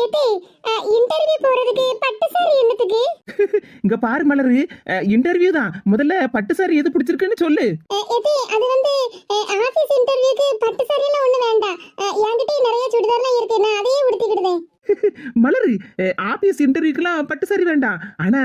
ஏதே இன்டர்வியூ போறதுக்கு பட்டு சாரி என்னத்துக்கு? இங்க பாரு மலரு, இன்டர்வியூ தான். முதல்ல பட்டு சாரி எது பிடிச்சிருக்குன்னு சொல்லு. ஏதே அது வந்து ஆபீஸ் இன்டர்வியூக்கு பட்டு சாரி எல்லாம் ஒண்ணு வேண்டாம். என்கிட்ட நிறைய சுடிதார்லாம் இருக்கு, நான் அதையே உடுத்திக்கிடுதேன். மலரு, ஆபீஸ் இன்டர்வியூக்கெல்லாம் பட்டு சாரி வேண்டாம். ஆனா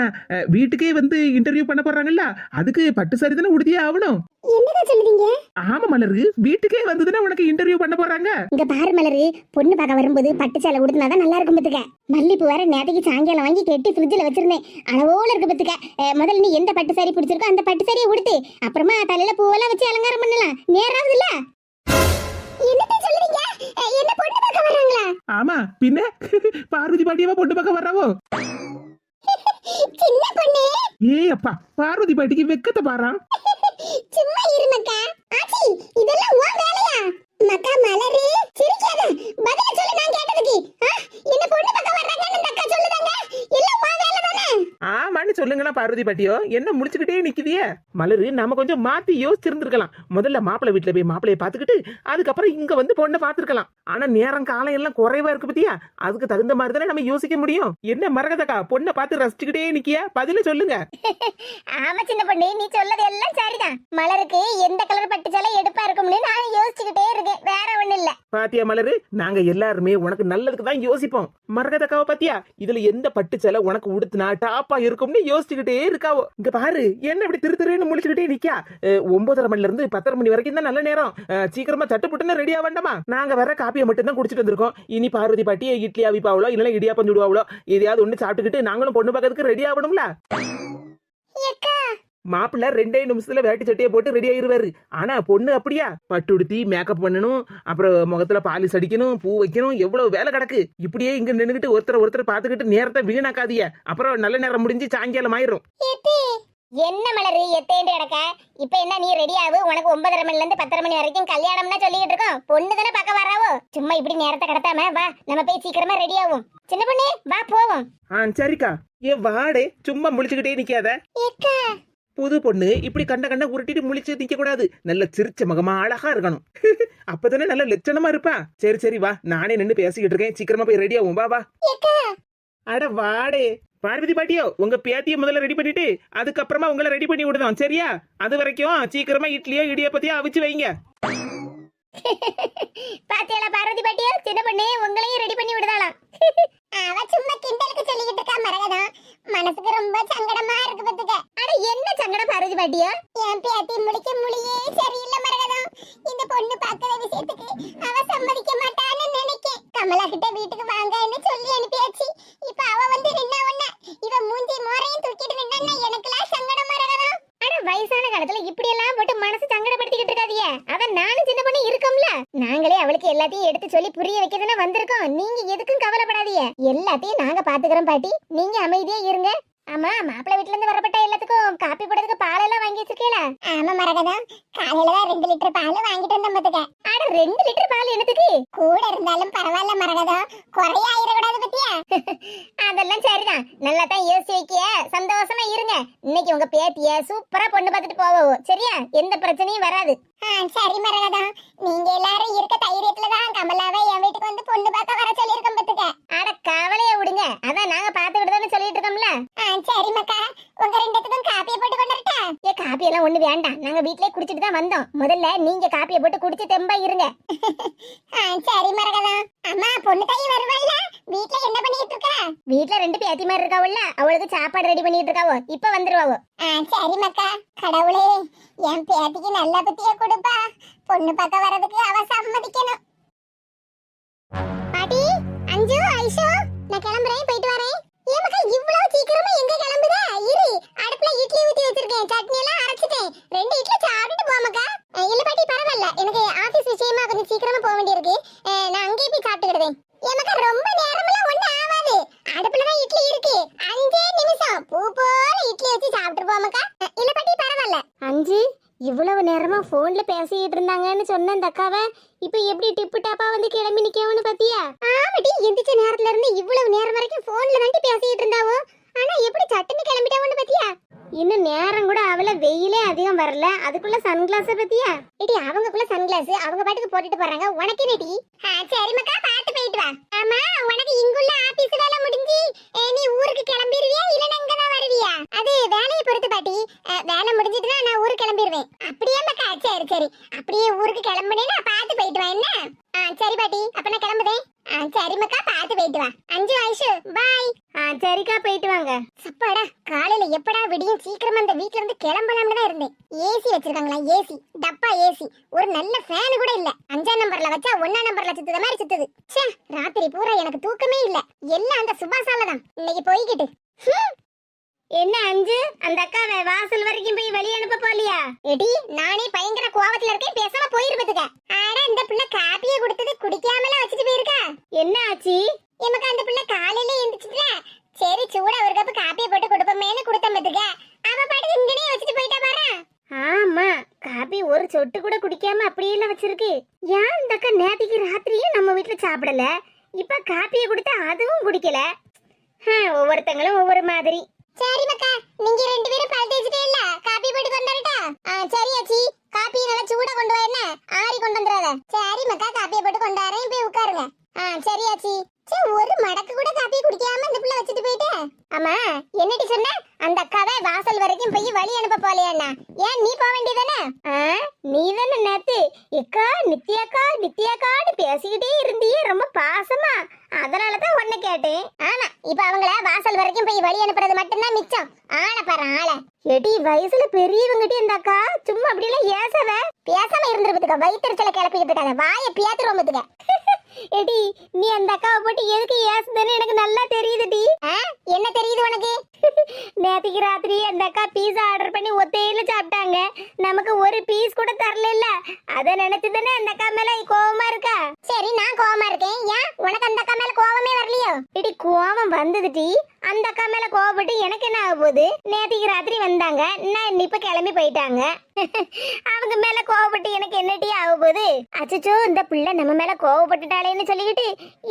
வீட்டுக்கே வந்து இன்டர்வியூ பண்ண போறாங்கல்ல, அதுக்கு பட்டு சாரி தானே உடுத்தியே ஆகணும். என்னடா சொல்றீங்க? ஆமா மலரு, வீட்டுக்கே வந்துதானே உனக்கு இன்டர்வியூ பண்ண போறாங்க. இங்க பாரு மலரு, பொண்ணு பார்க்க வரும்போது பட்டு சேலை உடுத்தினாதான் நல்லா இருக்கும் பத்துக்க. மல்லிப்பூ வேற நேத்தைக்கு சாயங்காலம் வாங்கி கெட்டி ஃப்ரிட்ஜில் வச்சிருந்தேன், அளவோல இருக்கு பத்துக்க. முதல்ல நீ எந்த பட்டு சாரி பிடிச்சிருக்கோ அந்த பட்டு சாரியை உடுத்து, அப்புறமா தலையில பூவெல்லாம் வச்சு அலங்காரம் பண்ணலாம். நேராவது இல்ல? என்னத்த சொல்றீங்க? என்ன பொண்ணு பார்க்க வராங்களா? ஆமா பின்ன, பார்வதி பாட்டியவா பொண்ணு பார்க்க வர்றாவோ? சின்ன பொண்ணு. ஏய் அப்பா, பார்வதி பாட்டிக்கு வெக்கத்தை பாரா. சும்மா இரு மக்கா. ஆச்சி, இதெல்லாம் உன் வேலையா? மக்கா மலரு, சிரிக்காத. பதில சொல்லு நான் கேட்டதுக்கு. என்ன பொண்ணு பார்க்க வர்றாங்கன்னு அந்த அக்கா சொல்லுதாங்க. எல்லாம் உன் வேலை தானே? ஆமான்னு சொல்லுங்களா பார்வதி பாட்டியோ, என்ன முடிச்சுக்கிட்டே நிக்குதிய? மலரு, நாம கொஞ்சம் மாத்தி யோசிச்சிருந்திருக்கலாம். முதல்ல மாப்பிள்ளை வீட்டுல போய் மாப்பிள்ளைய பாத்துக்கிட்டு அதுக்கப்புறம் இங்க வந்து பொண்ணை பாத்துருக்கலாம். ஆனா நேரம் காலம் எல்லாம் குறைவா இருக்கு பத்தியா, அதுக்கு தகுந்த மாதிரி தானே நம்ம யோசிக்க முடியும். என்ன மரகதக்கா, பொண்ணை பார்த்து ரசிச்சுக்கிட்டே நிக்கியா? பதில சொல்லுங்க. ஆமா சின்ன பொண்ணு, நீ சொல்லது எல்லாம் சரிதான். மலருக்கு எந்த கலர் பட்டு சேலை எடுப்பா இருக்கும்னு நான் யோசிச்சுக்கிட்டே இருக்கேன், வேற ஒண்ணு இல்ல. பாத்தியா மலரு, நாங்க எல்லாருமே உனக்கு நல்லதுக்கு தான் யோசிப்போம். மரகதக்காவை பாத்தியா, இதுல எந்த பட்டு சேலை உனக்கு உடுத்துனா டாப்பா இருக்கும்னு யோசிச்சுக்கிட்டே இருக்காவோ. இங்க பாரு, என்ன இப்படி திருன்னு முடிச்சுக்கிட்டே நிக்கா? 9:30 மணில இருந்து 10:30 மணி வரைக்கும் தான் நல்ல நேரம். சீக்கிரமா சட்டுப்புட்டுன்னு ரெடியா வேண்டாமா? நாங்க வேற காப்பியை மட்டும் தான் குடிச்சிட்டு வந்திருக்கோம். இனி பார்வதி பாட்டி இட்லி அவிப்பாவளோ இல்ல இடியாப்பம் சுடுவாவளோ எதையாவது ஒண்ணு சாப்பிட்டுக்கிட்டு நாங்களும் பொண்ணு பார்க்கறதுக்கு ரெடி ஆகணும்ல. மாப்பிள்ள 2 நிமிஷத்துல வேட்டி சட்டையை போட்டு ரெடி ஆயிருவாரு. ஆனா பொண்ணு அப்படியா, பட்டு உடுத்தி மேக்கப் பண்ணணும், அப்புறம் முகத்துல பாலிஷ் அடிக்கணும், பூ வைக்கணும், எவ்வளவு வேலை கிடக்கு. இப்படியே இங்க நின்னுகிட்டு ஒருத்தர் பாத்துக்கிட்டு நேரத்தை வீணாக்காதீங்க. அப்புறம் நல்ல நேரம் முடிஞ்சு சாயங்காலம் ஆயிரும். என்ன மலரு எத்தேண்டு கிடக்க? இப்ப என்ன நீ ரெடி ஆகு, உனக்கு 9:30 மணில இருந்து 10:30 மணி வரைக்கும் கல்யாணம்னா சொல்லிட்டு இருக்கோம். பொண்ணு தானே பார்க்க வராவோ, சும்மா இப்படி நேரத்தை கடத்தாம வா, நம்ம போய் சீக்கிரமா ரெடி ஆகும். சின்ன பொண்ணு வா போவோம். சரிக்கா, ஏன் வாடே, சும்மா முழிச்சுக்கிட்டே நிக்காத. புது பொண்ணு இப்படி கண்ட உருட்டிட்டு முழிச்சு நிக்க கூடாது. நல்ல சிரிச்ச முகமா அழகா இருக்கணும். அப்பதானே நல்ல லட்சணமா இருப்பா. சரி வா, நானே நின்னு பேசிக்கிட்டு இருக்கேன், சீக்கிரமா போய் ரெடி ஆகும். வா. அட வாடே. பார்வதி பாட்டியோ, உங்க பேத்திய முதல்ல ரெடி பண்ணிட்டு அதுக்கப்புறமா உங்களை ரெடி பண்ணி விடுதோம், சரியா? அது வரைக்கும் சீக்கிரமா இட்லியோ இடியாப்பத்தையோ அவிச்சு வைங்க. பாத்தியால பார்வதி பாட்டியோ, சின்ன பொண்ணு உங்களையும் ரெடி பண்ணி விடுதாலாம். அவ சும்மா கிண்டலுக்கு சொல்லிக்கிட்டு இருக்கா மரகதம். மனசுக்கு ரொம்ப சங்கடமா இருக்கு பத்துக்க. அட என்ன சங்கடம் பார்வதி பாட்டியோ? என் பேத்தி முடிக்க முடியே சரியில்லை மரகதம். இந்த பொண்ணு பாக்குற விஷயத்துக்கு அவ சம்மதிக்க மாட்டான்னு நினைக்கேன். கமலா கிட்ட வீட்டுக்கு வாங்கன்னு சொல்லி அனுப்பியாச்சு. இப்ப அவ வந்து நின்னா ஒண்ணு, இவ மூஞ்சி மோரையும் தூக்கிட்டு நின்னா எனக்குலாம் சங்கடம் மரகதம். அட வயசான காலத்துல இப்படி எல்லாம் போட்டு மனசு சங்கடப்படுத்திக்கிட்டு இருக்காதீங்க. அவ நானும் சின்ன பொண்ணு இருக்கோம்ல, நாங்களே அவளுக்கு எல்லாத்தையும் எடுத்து சொல்லி புரிய வைக்கதானே வந்திருக்கோம். நீங்க எதுக்கும் கவலைப்படாதீங்க, எல்லாத்தையும் நாங்க பாத்துக்கிறோம் பாட்டி, நீங்க அமைதியா இருங்க. ஆமா, மாப்பிள்ளை வீட்டுல இருந்து வரப்பட்ட எல்லாத்துக்கும் காப்பி போடுறதுக்கு பால் எல்லாம் வாங்கி வச்சிருக்கீங்களா? ஆமா மரகதம், காலையில தான் 2 லிட்டர் பால் வாங்கிட்டு வந்தேன் பாத்துக்க. அட 2 லிட்டர் பால் என்னத்துக்கு? கூட இருந்தாலும் பரவாயில்ல மரகதம், குறையா ஆயிடக்கூடாது பத்தியா. அதெல்லாம் சரிதான், நல்லா தான் யோசிச்சு வைக்கிய, சந்தோஷமா இருங்க. இன்னைக்கு உங்க பேத்திய சூப்பரா பொண்ணு பார்த்துட்டு போவோம், சரியா? எந்த பிரச்சனையும் வராது. சரி மரகதம், நீங்க எல்லாரும் இருக்க தைரியத்துலதான் கமலாவை என் வீட்டுக்கு வந்து பொண்ணு பார்க்க வர சொல்லியிருக்கோம் பத்துக்க. அட கவலைய விடுங்க, அதான் நாங்க பாத்துக்கிட்டு சொல்லிட்டு இருக்கோம்ல. சரி மக்கா, உங்க 2த்துக்கும் காப்பியை போட்டு கொண்டு வரட்டா? ஏ காப்பி எல்லாம் ஒண்ணு வேண்டாம், நாங்க வீட்லயே குடிச்சிட்டு தான் வந்தோம். முதல்ல நீங்க காப்பியை போட்டு குடிச்சு தெம்பா இருங்க. சரி மரகதம். அம்மா, பொண்ணு தாயி வருவாள்ல, வீட்ல என்ன பண்ணிட்டு இருக்க? வீட்ல 2 பேத்தி மாதிரி இருக்காவுல்ல, அவளுக்கு சாப்பாடு ரெடி பண்ணிட்டு இருக்காவோ, இப்ப வந்துருவாவோ. சரி மக்கா. கடவுளே, என் பேத்திக்கு நல்ல புத்திய கொடுப்பா, பொண்ணு பார்க்க வரதுக்கு அவ சம்மதிக்கணும். பாட்டி, அஞ்சு, ஐஷோ, நான் கிளம்புறேன், போயிட்டு வரேன். ஏமக்கா இவ்வளவு சீக்கிரமா எங்க கிளம்புத? இரு, அடுப்புல இட்லி ஊத்தி வச்சிருக்கேன், சட்னி எல்லாம் அரைச்சிட்டேன். 2 இட்லி சாப்பிட்டுட்டு போமக்கா. இல்ல பாட்டி பரவாயில்ல, எனக்கு ஆபீஸ் விஷயமா கொஞ்சம் சீக்கிரமா போக வேண்டியிருக்கு, நான் அங்கேயே போய் சாப்பிட்டுக்கிடுவேன். ஏமக்கா ரொம்ப நேரமெல்லாம் ஒண்ணு ஆகாது, அடுப்புல தான் இட்லி இருக்கு, 5 நிமிஷம் பூ போல இட்லி வச்சு சாப்பிட்டு போமக்கா. இல்ல பாட்டி பரவாயில்ல. அஞ்சு, இவ்வளவு நேரமா போன்ல பேசிட்டு இருந்தாங்கன்னு சொன்ன அந்த அக்காவை இப்ப எப்படி டிப்பு டாப்பா வந்து கிளம்பி நிக்கவனு பாத்தியா? ஆமாடி, எந்திரிச்ச நேரத்துல இருந்து இவ்வளவு நேரம் வரைக்கும் போன்ல வந்து பேசிட்டு இருந்தாவோ, ஆனா எப்படி சட்டுன்னு கிளம்பிட்டாவன்னு பாத்தியா? இன்னும் நேரம் கூட அவள, வெயிலே அதிகம் வரல, அதுக்குள்ள சன்கிளாஸ் பத்தியா? இடி அவங்கக்குள்ள சன்கிளாஸ் அவங்க பாட்டுக்கு போட்டுட்டு போறாங்க, உனக்கு என்னடி? சரி மக்கா, பார்த்து போயிட்டு வா. ஆமா, உனக்கு இங்குள்ள ஆபீஸ் வேலை முடிஞ்சி நீ ஊருக்கு கிளம்பிடுவியா இல்ல இங்க தான் வருவியா? அது வேலையை பொறுத்து பாட்டி. வேலை முடிஞ்சிட்டுனா நான் ஊருக்கு கிளம்பிடுவேன். அப்படியே மக்கா, சரி சரி, அப்படியே ஊருக்கு கிளம்புனேன்னா பார்த்து போயிட்டு வா என்ன? சரி பாட்டி, அப்ப நான் கிளம்புதேன். சரி மக்கா, பார்த்து போயிட்டு வா. அஞ்சு ஆயிஷு, பாய். சரிக்கா, போயிட்டு வாங்க. சப்பாடா, காலையில எப்படா விடியும் சீக்கிரமா அந்த வீட்ல இருந்து கிளம்பலாம்னு தான் இருந்தேன். ஏசி வச்சிருக்காங்களா? ஏசி, டப்பா ஏசி. ஒரு நல்ல ஃபேன் கூட இல்ல. 5ஆம் நம்பர்ல வச்சா 1ஆம் நம்பர்ல சுத்துற மாதிரி சுத்துது. ச்சே, ராத்திரி பூரா எனக்கு தூக்கமே இல்ல. எல்லாம் அந்த சுபாசால தான். இன்னைக்கு போய்கிட்டு. என்ன அஞ்சு, அந்த அக்காவை வாசல் வரைக்கும் போய் வெளிய அனுப்ப போலியா? எடி, நானே பயங்கர கோவத்துல இருக்கேன், பேசாம போயிருப்பதுக்க. ஆனா இந்த பிள்ளை காப்பியை கொடுத்தது குடிக்காமல வச்சிட்டு போயிருக்கா. என்ன ஆச்சு? எமக்கு அந்த பிள்ளை காலையில எந்திரிச்சுல, சரி சூடா ஒரு கப் காப்பியை போட்டு கொடுப்போமேன்னு கொடுத்தம்பதுக்க. அவ பாட்டுக்கு இங்கனே வச்சிட்டு போயிட்டா பாரு. ஆமா, காப்பி ஒரு சொட்டு கூட குடிக்காம அப்படியே வச்சிருக்கு. ஏன் இந்த அக்கா நேத்திக்கு ராத்திரியும் நம்ம வீட்டுல சாப்பிடல, இப்ப காப்பியை கொடுத்தா அதுவும் குடிக்கல. ஒவ்வொருத்தங்களும் ஒவ்வொரு மாதிரி. சரி மக்கா, நீங்க ரெண்டு பேரும் பல் தேய்ச்சிட்டே இல்ல, காப்பி போட்டு கொண்டு வரட்டா? சரி ஆச்சி, காப்பி நல்லா சூடா கொண்டு வா, என்ன ஆறி கொண்டு வந்துடாத. சரி மக்கா, காப்பியை போட்டு கொண்டு வரேன், போய் உட்காருங்க. சரி ஆச்சி. ஒரு மடக்கு கூட காப்பி குடிக்காம இந்த பிள்ளை வச்சுட்டு போயிட்டு. ஆமா, என்னடி சொன்ன? அந்த அக்காவை வாசல் வரைக்கும் போய் வழி அனுப்ப போலையா? ஏன் நீ போக வேண்டியதானே? நீ தானே நேத்து எக்கா நித்யாக்கா நித்யாக்கான்னு பேசிக்கிட்டே இருந்தியே ரொம்ப பாசமா, அதனாலதான் உன்னை கேட்டேன். ஆமா, இப்ப அவங்கள வாசல் வரைக்கும் போய் வழி அனுப்புறது மட்டும்தான் மிச்சம். ஆளை பாரு ஆள. எடி, வயசுல பெரியவங்கட்டி இந்த அக்கா சும்மா அப்படி எல்லாம் ஏசாத. பேசாம இருந்துருப்பதுக்கா, வயிற்றுச்சல கிளப்பிக்கிட்டு இருக்காத, வாயை பியாத்துருவோம் பத்துக்க. எடி, நீ அந்த அக்காவை போட்டு எதுக்கு ஏசுதுன்னு எனக்கு நல்லா தெரியுதுடி. என்ன தெரியுது உனக்கு? நேத்திக்கு ராத்திரி அந்த அக்கா பீஸா ஆர்டர் பண்ணி ஒத்தையில சாப்பிட்டாங்க, நமக்கு ஒரு பீஸ் கூட தரல. இல்ல அத நினைச்சுதானே அந்த அக்கா மேல கோவமா இருக்கா? சரி, நான் கோவமா இருக்கேன், ஏன் உனக்கு அந்த அக்கா மேல கோவமே வரலையோ? இடி, கோவம் வந்ததுடி. அந்த அக்கா மேல கோவப்பட்டு எனக்கு என்ன ஆக போகுது? நேத்திக்கு ராத்திரி வந்தாங்க, நான் இப்ப கிளம்பி போயிட்டாங்க. அவங்க மேல கோவப்பட்டு எனக்கு என்னடி ஆக போகுது? அச்சச்சோ, இந்த பிள்ளை நம்ம மேல கோவப்பட்டுட்டாளேன்னு சொல்லிக்கிட்டு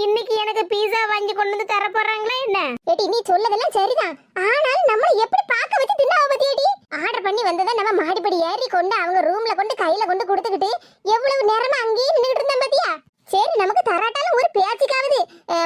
இன்னைக்கு எனக்கு பீஸா வாங்கி கொண்டு வந்து தர போறாங்களா என்ன? ஏடி, நீ சொல்லதெல்லாம் சரிதான், ஆனால் நம்ம எப்படி பார்க்க வச்சு தின்ன ஆபத்தியடி. ஆர்டர் பண்ணி வந்ததை நம்ம மாடிப்படி ஏறி கொண்டு அவங்க ரூம்ல கொண்டு கையில கொண்டு கொடுத்துக்கிட்டு எவ்வளவு நேரமா அங்கேயே நின்னுகிட்டு இருந்தேன் பாத்தியா? சரி, நமக்கு தராட்டாலும் ஒரு பேச்சுக்காவது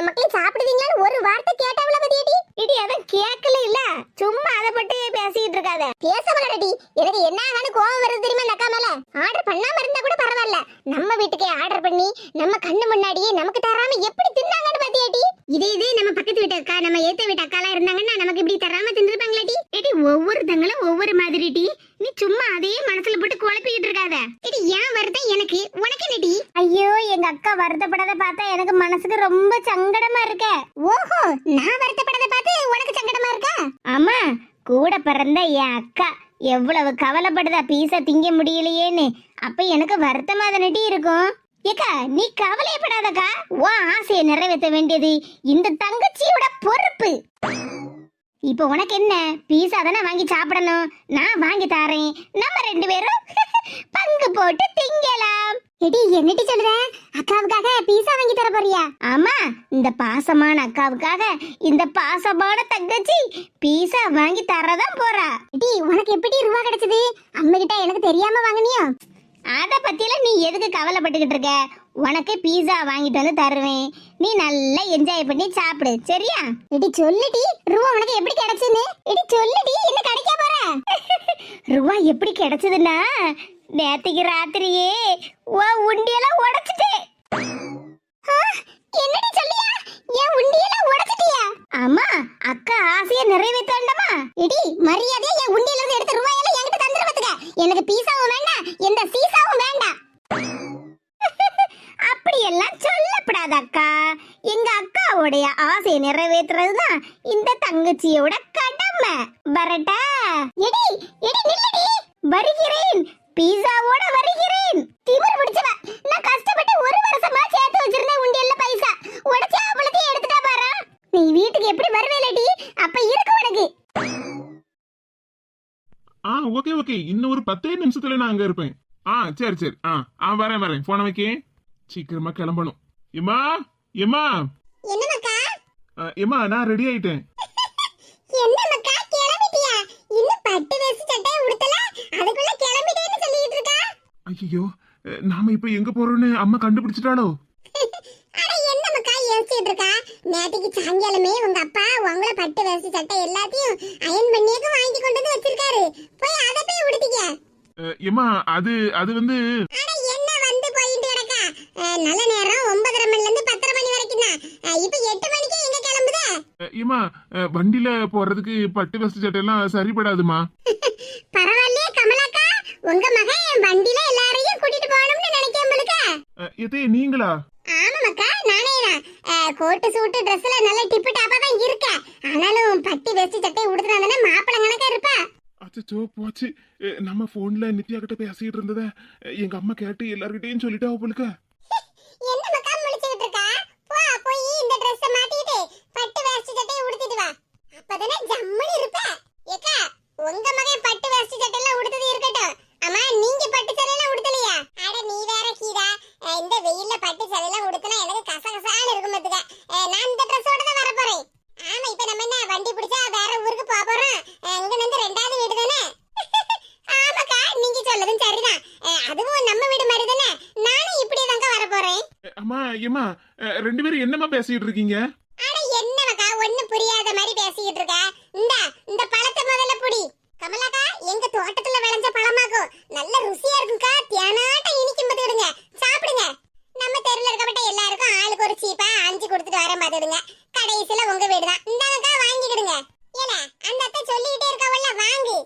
மக்களே சாப்பிடுவீங்களான்னு ஒரு வார்த்தை கேட்டாவல பத்தியடி. இடி, அதான் கேட்கல இல்ல, சும்மா அதை பட்டு பேசிட்டு இருக்காத. பேசவலடி, எனக்கு என்ன ஆகான்னு கோவம் வருது தெரியுமா அந்த அக்கா மேல? ஆர்டர் பண்ணாம இருந்தா கூட பரவாயில்ல, நம்ம வீட்டுக்கே ஆர்டர் பண்ணி நம்ம கண்ணு முன்னாடியே நமக்கு தராம எப்படி தின்னாங்கன்னு பாத்தியாடி? இதே நம்ம பக்கத்து வீட்டு அக்கா, நம்ம ஏத்த வீட்டு அக்காலாம் இருந்தாங்கன்னா நமக்கு இப்படி தராம தின்னுருப்பாங்களாடி? ஏடி, ஒவ்வொருத்தங்களும் ஒவ்வொரு மாதிரி டி. நீ சும்மா அதே மனசுல போட்டு குழப்பிக்கிட்டு இருக்காத. இது ஏன் வருத்தம் எனக்கு, உனக்கு என்னடி? ஐயோ, எங்க அக்கா வருத்தப்படாத பார்த்தா எனக்கு மனசுக்கு ரொம்ப சங்கடமா இருக்க. ஓஹோ, நான் வருத்தப்படாத பார்த்து உனக்கு சங்கடமா இருக்கா? ஆமா, கூட பிறந்த என் அக்கா எவ்வளவு கவலைப்படுதா பீஸா திங்க முடியலையேன்னு. அப்ப எனக்கு வருத்தமா தானடி இருக்கும். ஏக்கா, நீ கவலைப்படாதக்கா, உன் ஆசையை நிறைவேற்ற வேண்டியது இந்த தங்கச்சியோட பொறுப்பு. இப்போ உனக்கு என்ன, பீஸா தானே வாங்கி சாப்பிடணும், நான் வாங்கி தாரேன், நம்ம ரெண்டு பேரும் பங்கு போட்டு திங்கலாம். எடி, என்னடி சொல்ற? அக்காவுக்காக பீஸா வாங்கி தர போறியா? ஆமா, இந்த பாசமான அக்காவுக்காக இந்த பாசமான தங்கச்சி பீஸா வாங்கி தரதான் போறா. எடி, உனக்கு எப்படி ரூபா கிடைச்சது? அம்மா கிட்ட எனக்கு தெரியாம வாங்குனியோ? அத பத்தியில நீ எதுக்கு கவலைப்பட்டுக்கிட்டு இருக்க? உனக்கு பீஸா வாங்கிட்டு வந்து தருவேன், நீ நல்லா என்ஜாய் பண்ணி சாப்பிடு, சரியா? இடி சொல்லுடி, ரூபா உனக்கு எப்படி கிடைச்சதுன்னு இடி சொல்லுடி, என்ன கிடைக்க போற? ரூபா எப்படி கிடைச்சதுன்னா, நேத்திக்கு ராத்திரியே உண்டியெல்லாம் உடைச்சிட்டேன். என்னடி சொல்லியா? ஏன் உண்டியெல்லாம் உடைச்சிட்டியா? ஆமா, அக்கா ஆசையை நிறைவேற்றாண்டமா. இடி, மரியாதையா என் உண்டியல இருந்து எடுத்த ரூபாயெல்லாம் என்கிட்ட தந்துரு பாத்துக்க. எனக்கு பீஸாவும் வேண்டாம், எந்த சீசாவும் வேண்டாம். அப்படியெல்லாம் சொல்லப்படாத அக்கா, எங்க அக்காவுடைய ஆசையை நிறைவேற்றுறதுதான் இந்த தங்கச்சியோட கடமை. வரட்டா? எடி எடி நில்லடி, வருகிறேன், பீஸாவோட வருகிறேன். திமிர் பிடிச்சவ, நான் கஷ்டப்பட்டு ஒரு வருஷமா சேர்த்து வச்சிருந்தேன் உண்டியல்ல பைசா, உடைச்சு அவ்வளத்தையும் எடுத்துட்டா பாரு. நீ வீட்டுக்கு எப்படி வருவேலடி? அப்ப இருக்கு உனக்கு. ஓகே ஓகே, இன்னும் ஒரு 10 நிமிஷத்துல நான் அங்க இருப்பேன். சரி சரி, வரேன், போன வைக்க, சீக்கிரமா கிளம்பணும். எம்மா எம்மா என்னமக்கா? எம்மா, நான் ரெடி ஆயிட்டேன். என்னமக்கா கிளம்பிட்டியா? இன்னும் பட்டு வேஷ்டி சட்டை உடுத்தல, அதுக்குள்ள கிளம்பி ஐயோ நாம இப்ப எங்க போறோம்னு அம்மா கண்டுபிடிச்சிட்டாளோ? அட என்ன மக்கா யோசிச்சுட்டு இருக்கா? நேத்துக்கு சாயங்காலமே உங்க அப்பா உங்கள பட்டு வேஷ்டி சட்டை எல்லாத்தையும் அயன் பண்ணியக்க வாங்கி கொண்டு வந்து வச்சிருக்காரு. போய் அத போய் உடுத்திக்க. ஏமா அது அது வந்து அட என்ன வந்து போயிட்டு கிடக்கா? நல்ல நேரம் 9:30 மணில இருந்து 10:30 மணி வரைக்கும் தான். இப்போ 8 மணிக்கு எங்க கிளம்புதே? ஏமா வண்டியில போறதுக்கு பட்டு வேஷ்டி சட்டை எல்லாம் சரிப்படாதுமா. பரவாயில்லையே கமலாக்கா, உங்க மகன் வண்டியில எல்லாரையும் கூட்டிட்டு போகணும்னு நினைக்கேன். எதே நீங்களா? ஆமா மக்கா, நானே தான். கோட்டு சூட்டு Dressல நல்ல டிப்பு டாப்பா தான் இருக்க. ஆனாலும் பட்டு வேஷ்டி சட்டை உடுத்துறானே மாப்பிள கணக்கா இருப்பா. அச்சோ போச்சு. நம்ம போன்ல நித்யா கிட்ட பேசிட்டு இருந்தத எங்க அம்மா கேட்டு எல்லார்கிட்டயும் சொல்லிட்டா போலுக்க. என்ன மக்கா முழிச்சிட்டு இருக்கா? போய் இந்த Dress மாட்டிட்டு பட்டு வேஷ்டி சட்டை உடுத்திட்டு வா. அப்பதானே ஜம்முன்னு இருப்ப. ஏக்கா, உங்க மகன் பட்டு வேஷ்டி சட்டை எல்லாம் உடுத்தது இருக்கட்டும். அம்மா நீங்க பட்டு சேலை எல்லாம் உடுத்தலையா? அட நீ வேற கீதா, இந்த வெயில்ல பட்டு சேலை எல்லாம் உடுத்தினா எனக்கு கசகசான்னு இருக்கும் பாத்துக்க. நான் இந்த Dressோட தான் வர போறேன். ஆமா, இப்ப நம்ம என்ன வண்டி பிடிச்சா வேற ஊருக்கு போக போறோம். இங்க வந்து 2வது வீடு தானே. ஆமாக்கா, நீங்க சொல்லதும் சரிதான். அதுவும் நம்ம வீடு மாதிரி தானே. நானும் இப்படியே தாங்க வர போறேன். அம்மா ஏமா ரெண்டு பேரும் என்னமா பேசிட்டு இருக்கீங்க? அட என்னக்கா ஒண்ணும் புரியாத மாதிரி பேசிட்டு இருக்க? இந்த பழத்தை முதல்ல புடி. கமலாக்கா, எங்க தோட்டத்துல விளைஞ்ச பழமாக்கும் நல்ல ருசியா இருக்குக்கா. தேனாட்டம் இனிக்கும் பாத்துடுங்க, சாப்பிடுங்க. நம்ம தெருல இருக்கப்பட்ட எல்லாருக்கும் ஆளுக்கு ஒரு சீப்பா 5 கொடுத்துட்டு வரேன் பாத்துடுங்க. கடைசியில உங்க வீடுதான். இந்தாங்கக்கா வாங்கிடுங்க. ஏல அந்த அத்தை சொல்லிட்டே இருக்கவல்ல, வாங்கு.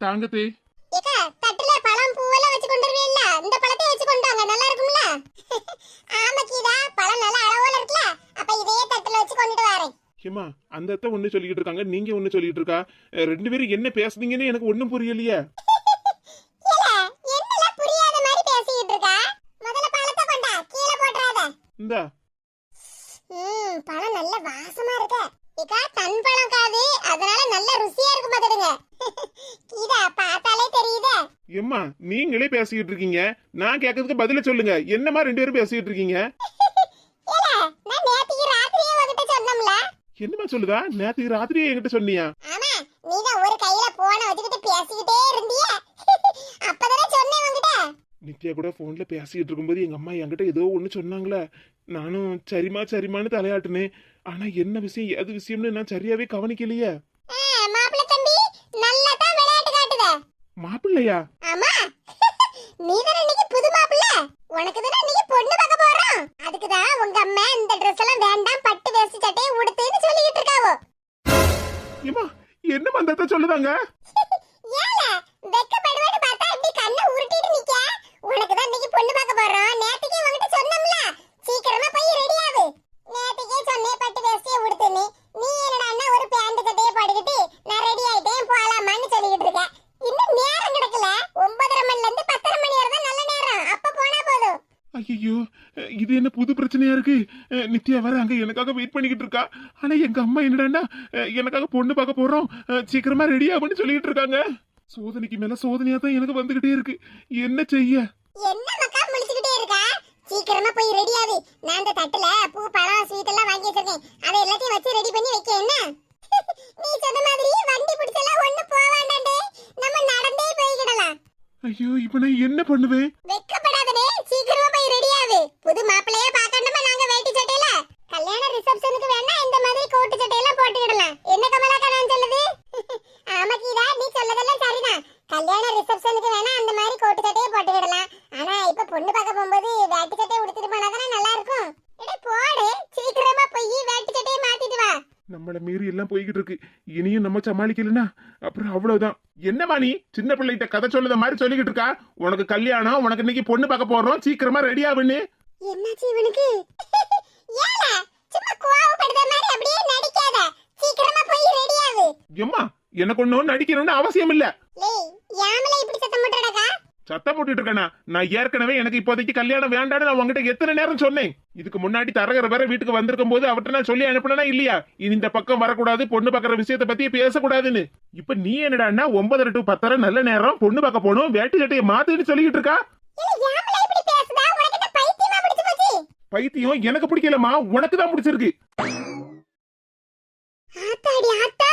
தாங்கத்தே. ஏக்கா, தட்டுல பழம் பூவெல்லாம் வச்சு கொண்டு வருவீல்ல, இந்த பழத்தை வச்சு கொண்டு வாங்க, நல்லா இருக்கும்ல? ஆமா கீதா, பழம் நல்லா அளவோல இருக்குல்ல. அப்ப இதே தட்டுல வச்சு கொண்டுட்டு வரேன். ஏமா அந்த அத்தை ஒண்ணு சொல்லிட்டு இருக்காங்க, நீங்க ஒண்ணு சொல்லிட்டு இருக்கா. ரெண்டு பேரும் என்ன பேசுனீங்கன்னு எனக்கு ஒண்ணும் புரியலையே. ஏல என்னல புரியாத மாதிரி பேசிட்டு இருக்க? முதல்ல பழத்தை கொண்டா, கீழ போட்றாத. இந்தா. பழம் நல்ல வாசமா இருக்கு. ஏக்கா, தன் பழம் காது, அதனால நல்ல ருசியா இருக்கு பாத்துடுங்க. கீதா, பார்த்தாலே தெரியுதே. ஏம்மா நீங்களே பேசிட்டு இருக்கீங்க, நான் கேட்கறதுக்கு பதில சொல்லுங்க. என்னமா ரெண்டு பேரும் பேசிட்டு இருக்கீங்க? ஏல நான் நேத்திக்கு ராத்திரியே உன்கிட்ட சொன்னம்ல. என்னமா சொல்லுதா? நேத்து ராத்திரியே என்கிட்ட சொன்னியா? ஆமா, நீதான் ஒரு கையில போனை வச்சுக்கிட்டு பேசிக்கிட்டே இருந்தியே. அப்பதானே சொன்னேன் உன்கிட்ட. நித்யா கூட போன்ல பேசிட்டு இருக்கும்போது எங்க அம்மா என்கிட்ட ஏதோ ஒண்ணு சொன்னாங்களே. நானும் சரிமான்னு தலையாட்டுனேன். ஆனா என்ன விஷயம் ஏது விஷயம்னு நான் சரியாவே கவனிக்கலையே. மாப்பிள்ளை தம்பி நல்லா தான் விளையாட்டு காட்டுத. மாப்பிள்ளையா? ஆமா, நீதானே இன்னைக்கு புது மாப்பிள்ளை. உனக்கு தானே இன்னைக்கு பொண்ணு பார்க்க போறோம். அதுக்கு தான் உங்க அம்மா இந்த Dress எல்லாம் வேண்டாம், பட்டு வேஷ்டி சட்டையை உடுத்துன்னு சொல்லிட்டு இருக்காவோ. ஏமா என்ன அந்த அத்தை சொல்லுதாங்க? ஏல வெக்கப்படுவேன்னு பார்த்தா இப்படி கண்ணை உருட்டிட்டு நிக்க. உனக்கு தான் இன்னைக்கு பொண்ணு பார்க்க போறோம். நேத்துக்கே உன்கிட்ட சொன்னோம்ல, சீக்கிரமா போய் ரெடி ஆகு. நேத்துக்கே சொன்னேன் பட்டு வேஷ்டியை உடுத்துன்னு. நீ என்னடா ஒரு பேண்ட் சட்டையை போட்டுக்கிட்டு நான் ரெடி ஆயிட்டேன் போலாமான்னு சொல்லிட்டு இருக்க. இன்னும் நேரம் கிடக்கல. 9:30 மணில இருந்து 10:30 மணி வரை தான் நல்ல நேரம். அப்ப போனா போதும். ஐயோ இது என்ன புது பிரச்சனையா இருக்கு. நித்யா வர அங்க எனக்காக வெயிட் பண்ணிக்கிட்டு இருக்கா. ஆனா எங்க அம்மா என்னடான்னா எனக்காக பொண்ணு பார்க்க போறோம், சீக்கிரமா ரெடி ஆகுன்னு சொல்லிட்டு இருக்காங்க. சோதனைக்கு மேல சோதனையா தான் எனக்கு வந்துகிட்டே இருக்கு. என்ன செய்ய? என்ன மக்கா முழிச்சுக்கிட்டே இருக்கா? சீக்கிரமா போய் ரெடி ஆகு. நான் அந்த தட்டுல பூ பழம் ஸ்வீட் எல்லாம் வாங்கி வச்சிருக்கேன். அதை எல்லாத்தையும் வச்சு ரெடி பண்ணி வைக்க. என்ன நீ சொன்ன மாதிரி வண்டி பிடிச்சலாம் ஒண்ணு போவாண்டாண்டே, நம்ம நடந்தே போய்கிடலாம். ஐயோ இப்ப நான் என்ன பண்ணுவேன்? வெக்கப்படாதே, சீக்கிரமா போய் ரெடி ஆகு. புது மாப்பிள்ளைய பார்க்கணுமா? நாங்க வேட்டி சட்டையில கல்யாண ரிசப்ஷனுக்கு வேணா இந்த மாதிரி கோட்டு சட்டையெல்லாம் போட்டுக்கிடலாம். என்ன கமலாக்கா நான் சொல்லுது? ஆமா கீதா, நீ சொல்லதெல்லாம் சரிதான். கல்யாண ரிசப்ஷனுக்கு வேணா அந்த மாதிரி கோட்டு சட்டையை போட்டுக்கிடலாம். ஆனா இப்ப பொண்ணு பார்க்க போகும்போது வேட்டி சட்டையை உடுத்திட்டு போனாதானே நல்லா இருக்கும். போடு, சீக்கிரமா போய் வேட்டி சட்டையை மாத்திட்டு வா. நம்மள மீறி எல்லாம் போய்கிட்டு இருக்கு. இனியும் நம்ம சமாளிக்கலனா அப்புறம் அவ்வளவுதான். என்னமா நீ சின்ன பிள்ளைகிட்ட கதை சொல்லுத மாதிரி சொல்லிக்கிட்டு இருக்கா? உனக்கு கல்யாணம், உனக்கு இன்னைக்கு பொண்ணு பார்க்க போறோம், சீக்கிரமா ரெடி ஆகுன்னு. என்னாச்சு இவனுக்கு? ஏல சும்மா கோவப்படுற மாதிரி அப்படியே நடிக்காத. சீக்கிரமா போய் ரெடி ஆகு. எம்மா எனக்கு ஒண்ணும் நடிக்கணும்னு அவசியம் இல்ல. லேய், யாமல இப்படி சத்தம் போட்டுடா? சத்தம் போட்டுட்டு இருக்கேனா? நான் ஏற்கனவே எனக்கு இப்போதைக்கு கல்யாணம் வேண்டான்னு நான் உங்ககிட்ட எத்தனை நேரம் சொன்னேன். இதுக்கு முன்னாடி தரகர் வேற வீட்டுக்கு வந்திருக்கும் போது அவர்கிட்ட நான் சொல்லி அனுப்பினா இல்லையா, இனி இந்த பக்கம் வரக்கூடாது, பொண்ணு பாக்குற விஷயத்தை பத்தி பேசக்கூடாதுன்னு. இப்ப நீ என்னடான்னா 9:30 to 10:30 நல்ல நேரம், பொண்ணு பார்க்க போகணும், வேட்டி சட்டையை மாத்துன்னு சொல்லிட்டு இருக்கா. பைத்தியம் எனக்கு பிடிக்கலமா, உனக்கு தான் பிடிச்சிருக்கு. ஆத்தாடி ஆத்தா,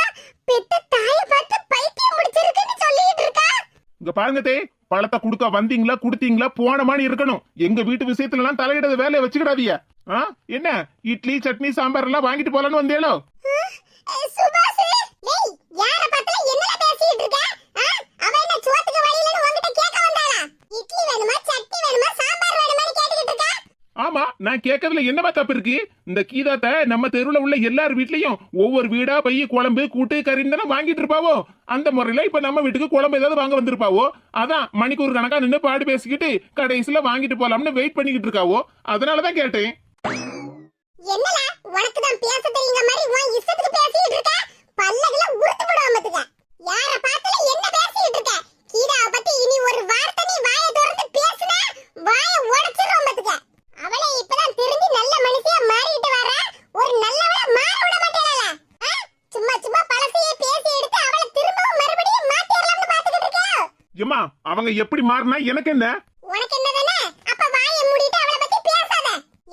பெத்த தாயை பார்த்து பைத்தியம் பிடிச்சிருக்குன்னு சொல்லிட்டு இருக்கா. இங்க பாருங்க தே, பழத்தை குடுக்க வந்தீங்களா குடுத்தீங்களா போனமான்னு இருக்கணும். எங்க வீட்டு விஷயத்துல எல்லாம் தலையிடாத வேலையை வச்சுக்கிடாதீங்க. என்ன இட்லி சட்னி சாம்பார் எல்லாம் வாங்கிட்டு போலான்னு வந்தேளோ? சுபாஷ் டேய் யார பார்த்தல என்னல பேசிட்டு இருக்க? அவ என்ன சோத்துக்கு வழியிலன்னு உன்கிட்ட கேட்க வந்தாளா? இட்லி வேணுமா சட்னி வேணுமா சாம்பார் வேணுமான்னு கேட்டுக்கிட்டு இருக்க? ஆமா, நான் கேட்கறதுல என்னமா தப்பு இருக்கு? இந்த கீதாத்த நம்ம தெருவுல உள்ள எல்லார் வீட்லயும் ஒவ்வொரு வீடா போய் குழம்பு கூட்டு கறின்னு தானே வாங்கிட்டு இருப்பாவோ. அந்த முறையில இப்ப நம்ம வீட்டுக்கு குழம்பு ஏதாவது வாங்க வந்திருப்பாவோ. அதான் மணிக்கூர் கணக்கா நின்று பாடு பேசிக்கிட்டு கடைசியில வாங்கிட்டு போலாம்னு வெயிட் பண்ணிக்கிட்டு இருக்காவோ. அதனாலதான் கேட்டேன். என்னல உனக்கு தான் பேச தெரியுங்க மாதிரி உன் இஷ்டத்துக்கு பேசிட்டு இருக்க? பல்லகள உருத்து போடுவாமத்துக்க. யார பார்த்தல என்ன பேசிட்டு இருக்க? கீதாவை பத்தி இனி ஒரு வார்த்தை நீ வாயை திறந்து பேசுனா வாயை உடைச்சிரோமத்துக்க. அவளே இப்பதான் திரும்பி நல்ல மனுஷியா மாறிட்டு வர. ஒரு நல்லவள மாற விட மாட்டேல. சும்மா சும்மா பழசையே பேசி எடுத்து அவளை திரும்பவும் மறுபடியும் மாத்திரலாம்னு பாத்துக்கிட்டு இருக்க. ஏமா அவங்க எப்படி மாறினா எனக்கு என்ன? உனக்கு என்னதானே? அப்ப வாயை மூடிட்டு அவளை பத்தி பேசாத.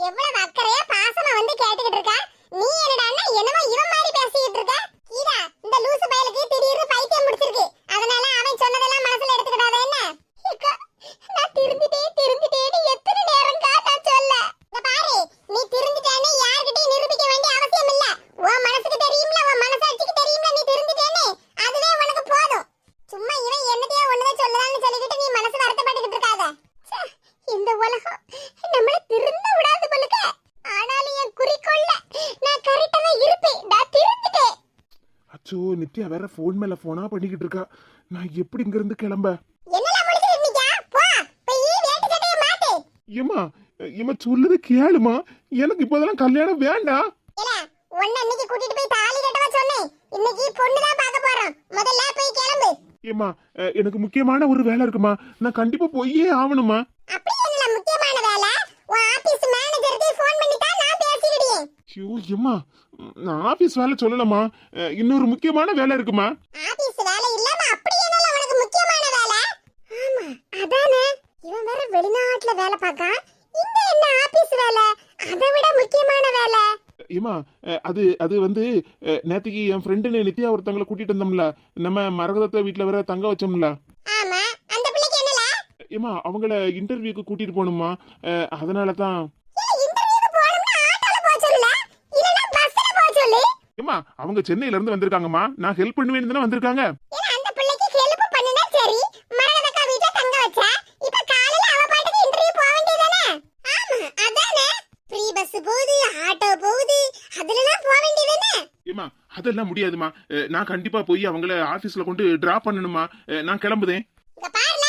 எவ்வளவு அக்கறையா பாசமா வந்து கேட்டுக்கிட்டு இருக்க. நீ என்னடான்னா என்னமோ இவன் மாதிரி பேசிட்டு இருக்க. கீதா இந்த லூசு பயலுக்கு திடீர்னு பைத்தியம் முடிச்சிருக்கு. அதனால அவன் சொன்னதெல்லாம் மனசுல எடுத்துக்கிடாத என்ன? அக்கா, நான் திருந்திட்டேன்னு எத்தனை நேரம்க்கா நான் சொல்ல? இங்க பாரு, நீ திருந்திட்டேன்னு யார்கிட்டயும் நிரூபிக்க வேண்டிய அவசியம் இல்ல. உன் மனசுக்கு தெரியும்ல, உன் மனசாட்சிக்கு தெரியும்ல நீ திருந்திட்டேன்னு. அதுவே உனக்கு போதும். சும்மா இவன் என்னதையோ ஒண்ணுதான் சொல்லலாம்னு சொல்லிக்கிட்டு நீ மனசு வருத்தப்பட்டுக்கிட்டு இருக்காத. இந்த உலகம் நம்மள திருந்த விடாது போலுக்க. ஆனாலும் என் குறிக்கோள்ல நான் கரெக்டா தான் இருப்பேன். நான் திருந்திட்டேன். அச்சோ, நித்யா வேற போன் மேல போனா பண்ணிக்கிட்டு இருக்கா. நான் எப்படி இங்க இருந்து கிளம்ப? என்னலாம் முடிச்சிட்டு இருக்கீங்க? போ போய் வேட்டி சட்டைய மாத்து. ஏமா இவன் சொல்லுது கேளுமா. எனக்கு இப்போதெல்லாம் கல்யாணம் வேண்டாம். ஏல உன்னை இன்னைக்கு கூட்டிட்டு போய் தாலி கட்டவா சொன்னேன். இன்னைக்கு பொண்ணு தான் பார்க்க போறோம். முதல்ல போய் கிளம்பு. ஏமா எனக்கு முக்கியமான ஒரு வேலை இருக்குமா. நான் கண்டிப்பா போயே ஆகணுமா. அப்படி என்ன முக்கியமான வேலை? உன் ஆபீஸ் மேனேஜருக்கு ஃபோன் பண்ணி தான் நான் பேசிடுறேன். ஐயோ ஏமா, நான் ஆபீஸ் வேலை சொல்லலமா. இன்னொரு முக்கியமான வேலை இருக்குமா. ஆபீஸ் வேலை இல்லாம அப்படி என்னல உனக்கு முக்கியமான வேலை? ஆமா அதானே. இவன் வேற வெளிநாட்டுல வேலை பார்க்க. இந்த என்ன ஆபீஸ் வேலை? அதை விட முக்கியமான வேலை. ஏமா அது அது வந்து நேத்திக்கு என் ஃப்ரெண்டு நித்யா ஒருத்தங்களை கூட்டிட்டு வந்தோம்ல. நம்ம மரகதத்தை வீட்டுல வேற தங்க வச்சோம்ல. ஆமா, அந்த பிள்ளைக்கு என்னல? ஏமா அவங்கள இன்டர்வியூக்கு கூட்டிட்டு போகணுமா. அதனாலதான். இன்டர்வியூக்கு போறோம்னா ஆட்டோல போக சொல்லல, இல்லனா பஸ்ல போக சொல்லு. ஏமா அவங்க சென்னையில இருந்து வந்திருக்காங்கம்மா. நான் ஹெல்ப் பண்ணுவேன்னு தானே வந்திருக்காங்க. ஏன்னா அந்த பிள்ளைக்கு ஹெல்ப் பண்ணுனா சரி. மரகதக்கா வீட்ல தங்க வச்சா இப்ப காலையில அவ பாட்டுக்கு இன்டர்வியூ போக வேண்டியதானே? ஆமா அதானே. ஃப்ரீ பஸ் போகுது, ஆட்டோ போகுது, அதுலலாம் போக வேண்டியதானே? ஏமா அதெல்லாம் முடியாதுமா. நான் கண்டிப்பா போய் அவங்கள ஆபீஸ்ல கொண்டு டிராப் பண்ணணுமா. நான் கிளம்புதேன். இங்க பாருல,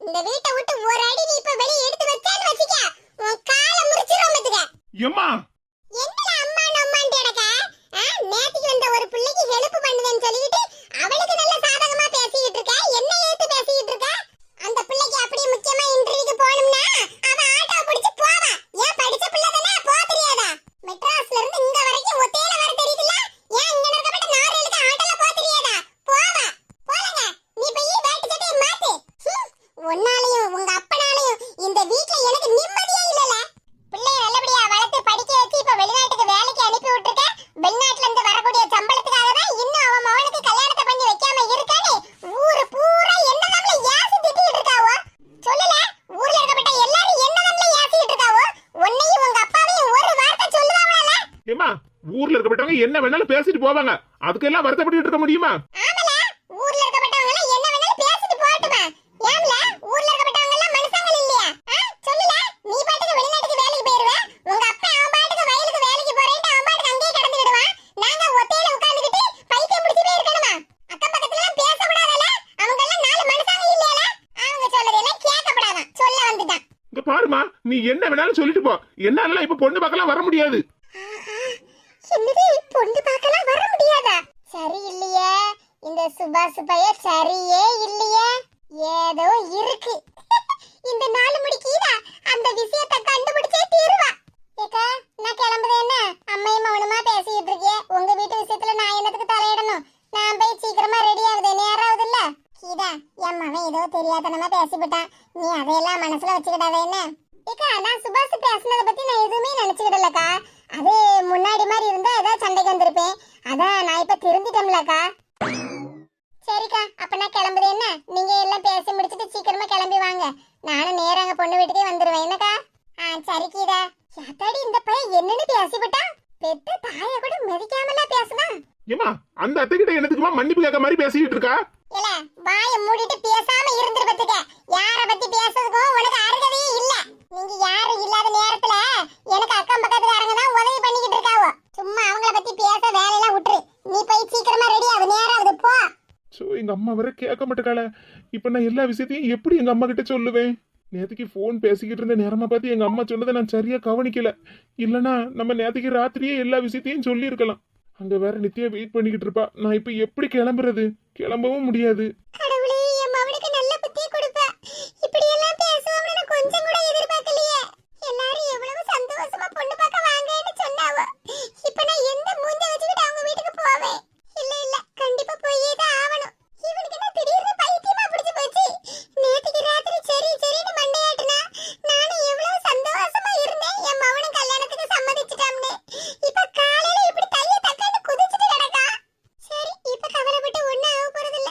இந்த வீட்டை விட்டு ஒரு அடி நீ இப்ப வெளிய எடுத்து வச்சான்னு வச்சுக்க, உன் காலை முறிச்சிரும் பாத்துக்க. ஏமா என்னல அம்மா நம்மான்ட்டு கிடக்க? நேத்திக்கு வந்த ஒரு பிள்ளைக்கு ஹெல்ப் பண்ணுதேன்னு சொல்லிட்டு அவளுக்கு நல்ல சாதகமா பேசிட்டு இருக்க. என்ன ஏத்து பேசிட்டு இருக்க? அந்த பிள்ளைக்கு அப்படியே முக்கியமா இன்டர்வியூக்கு போகணும்னா அவ ஆட்டோ பிடிச்சு போவா. ஏன் படிச்ச பிள்ளை தானே, போக தெரியாதா? மெட்ராஸ்ல இருந்து இங்க வரைக்கும் ஒத்தையில வர தெரியுதுல? ஏன் இங்க இருக்கப்பட்ட நாரேலுக்கு ஆட்டோல போக தெரியாதா? போவா. போலங்க, நீ போய் வேட்டி சட்டையை மாத்து. உன்னாலையும் உங்க அப்பனாலையும் இந்த வீட்ல எனக்கு நிம்மதியே இல்லல. பிள்ளைய நல்லபடியா வளர்த்து படிக்க வச்சு இப்ப வெளிநாட்டுக்கு வேலைக்கு அனுப்பி விட்டுருக்க. வெளிநாட்டுல இருந்து வரக்கூடிய சம்பளத்துக்காக தான் இன்னும் அவன் மகனுக்கு கல்யாணத்தை பண்ணி வைக்காம இருக்கானே ஊரு பூரா என்னதாம்ல ஏசி திட்டிட்டு இருக்காவோ. சொல்லல, ஊர்ல இருக்கப்பட்ட எல்லாரும் என்னதாம்ல ஏசிட்டு இருக்காவோ. உன்னையும் உங்க அப்பாவையும் ஒரு வார்த்தை சொல்லுவாங்கல? ஏமா ஊர்ல இருக்கப்பட்டவங்க என்ன வேணாலும் பேசிட்டு போவாங்க. அதுக்கெல்லாம் வருத்தப்பட்டு இருக்க முடியுமா? ஆமல, ஊர்ல இருக்கப்பட்டவங்க எல்லாம் என்ன வேணாலும் பேசிட்டு போகட்டுமா? ஏம்ல ஊர்ல இருக்கப்பட்டவங்க எல்லாம் மனுஷங்க இல்லையா? சொல்லல, நீ பாட்டுக்கு வெளிநாட்டுக்கு வேலைக்கு போயிருவ. உங்க அப்பா அவன் பாட்டுக்கு வயலுக்கு வேலைக்கு போறேன்னு அவன் பாட்டுக்கு அங்கேயே கடந்துடுவான். நாங்க ஒத்தையில உட்கார்ந்துகிட்டு பைத்தியம் முடிச்சு போய் இருக்கணுமா? அக்கம் பக்கத்துல எல்லாம் பேச விடாதல. அவங்க எல்லாம் நாலு மனுஷங்க இல்லையால? அவங்க சொல்றதெல்லாம் கேட்கப்படாதான். சொல்ல வந்துட்டான். இங்க பாருமா, நீ என்ன வேணாலும் சொல்லிட்டு போ. என்னால இப்ப பொண்ணு பார்க்கலாம் வர முடியாது. என்னது, பொண்ணு பார்க்கலாம் வர முடியாதா? சரி இல்லையே, இந்த சுபாஷ் பைய சரியே இல்லையே. ஏதோ இருக்கு. இந்த நாலு முடிக்கீதா அந்த விஷயத்தை கண்டுபிடிச்சே தீருவா. ஏக்கா, நான் கிளம்புதே. என்ன அம்மையும் மௌனமா பேசிட்டு இருக்கே. உங்க வீட்டு விஷயத்துல நான் என்னத்துக்கு தலையிடணும்? நான் போய் சீக்கிரமா ரெடி ஆகுது, நேரம் ஆகுது இல்ல? கீதா, என் மகன் ஏதோ தெரியாதனமா பேசிவிட்டான். நீ அதையெல்லாம் மனசுல வச்சுக்கிடாத என்ன? ஏக்கா, நான் சுபாஷ் பேசுனதை பத்தி நான் எதுவுமே நினைச்சுக்கிடலக்கா. அது முன்னாடி மாதிரி இருந்தா ஏதாவது சண்டைக்கு வந்திருப்பேன். அதான் நான் இப்ப திருந்திட்டோம்லக்கா. சரிக்கா, அப்ப நான் கிளம்புது என்ன? நீங்க எல்லாம் பேசி முடிச்சிட்டு சீக்கிரமா கிளம்பி வாங்க. நானும் நேரா அங்க பொண்ணு வீட்டுக்கே வந்துருவேன் என்னக்கா? சரி கீதா. யாத்தாடி இந்த பையன் என்னன்னு பேசிவிட்டா? பெத்த தாய கூட மதிக்காமல பேசுனா. ஏமா அந்த அத்தை கிட்ட என்னத்துக்குமா மன்னிப்பு கேட்க மாதிரி பேசிக்கிட்டு இருக்கா? இல்ல வாயை மூடிட்டு பேசாம இருந்துரு பத்துக்க. யார பத்தி பேசுறதுக்கும் உனக்கு அருகதையே இல்ல. நீங்க யாரும் இல்லாத நேரத்துல எனக்கு அக்கம் பக்கத்துக்காரங்க தான் உதவி பண்ணிக்கிட்டு இருக்காவோ. சும்மா அவங்கள பத்தி பேச வேலையெல்லாம் விட்டுரு. நீ போய் சீக்கிரமா ரெடி ஆகு, நேரம் ஆகுது போ. சோ எங்க அம்மா வர கேட்க மாட்டேக்கால. இப்ப நான் எல்லா விஷயத்தையும் எப்படி எங்க அம்மா கிட்ட சொல்லுவேன்? நேத்துக்கு போன் பேசிக்கிட்டு இருந்த நேரமா பார்த்து எங்க அம்மா சொன்னதை நான் சரியா கவனிக்கல. இல்லனா நம்ம நேத்துக்கு ராத்திரியே எல்லா விஷயத்தையும் சொல்லி இருக்கலாம். அங்க வேற நித்யா வெயிட் பண்ணிக்கிட்டு இருப்பா. நான் இப்ப எப்படி கிளம்புறது? கிளம்பவும் முடியாது. கடவுளே, என் மவனுக்கு நல்ல புத்தி கொடுப்ப. இப்படி எல்லாம் பேசுவாங்கன்னு நான் கொஞ்சம் கூட எதிர்பார்க்கலையே. எல்லாரும் எவ்வளவு சந்தோஷமா பொண்ணு பார்க்க வாங்கன்னு சொன்னாவோ. இப்ப நான் எந்த மூஞ்ச வச்சுக்கிட்டு அவங்க வீட்டுக்கு போவேன்? இல்ல இல்ல, கண்டிப்பா போயே தான் ஆவணும். இவனுக்கு என்ன திடீர்னு பைத்தியமா பிடிச்சு போச்சு? நேத்துக்கு ராத்திரி சரி சரின்னு மண்டையாட்டுனா நானும் எவ்வளவு சந்தோஷமா இருந்தேன். என் மவனும் கல்யாணத்துக்கு சம்மதிச்சிட்டாம்னு. இப்ப காலையில இப்படி கைய தக்கான்னு குதிச்சிட்டு கிடக்கா. சரி, இப்ப கவலைப்பட்டு ஒண்ணும் ஆக போறதில்ல.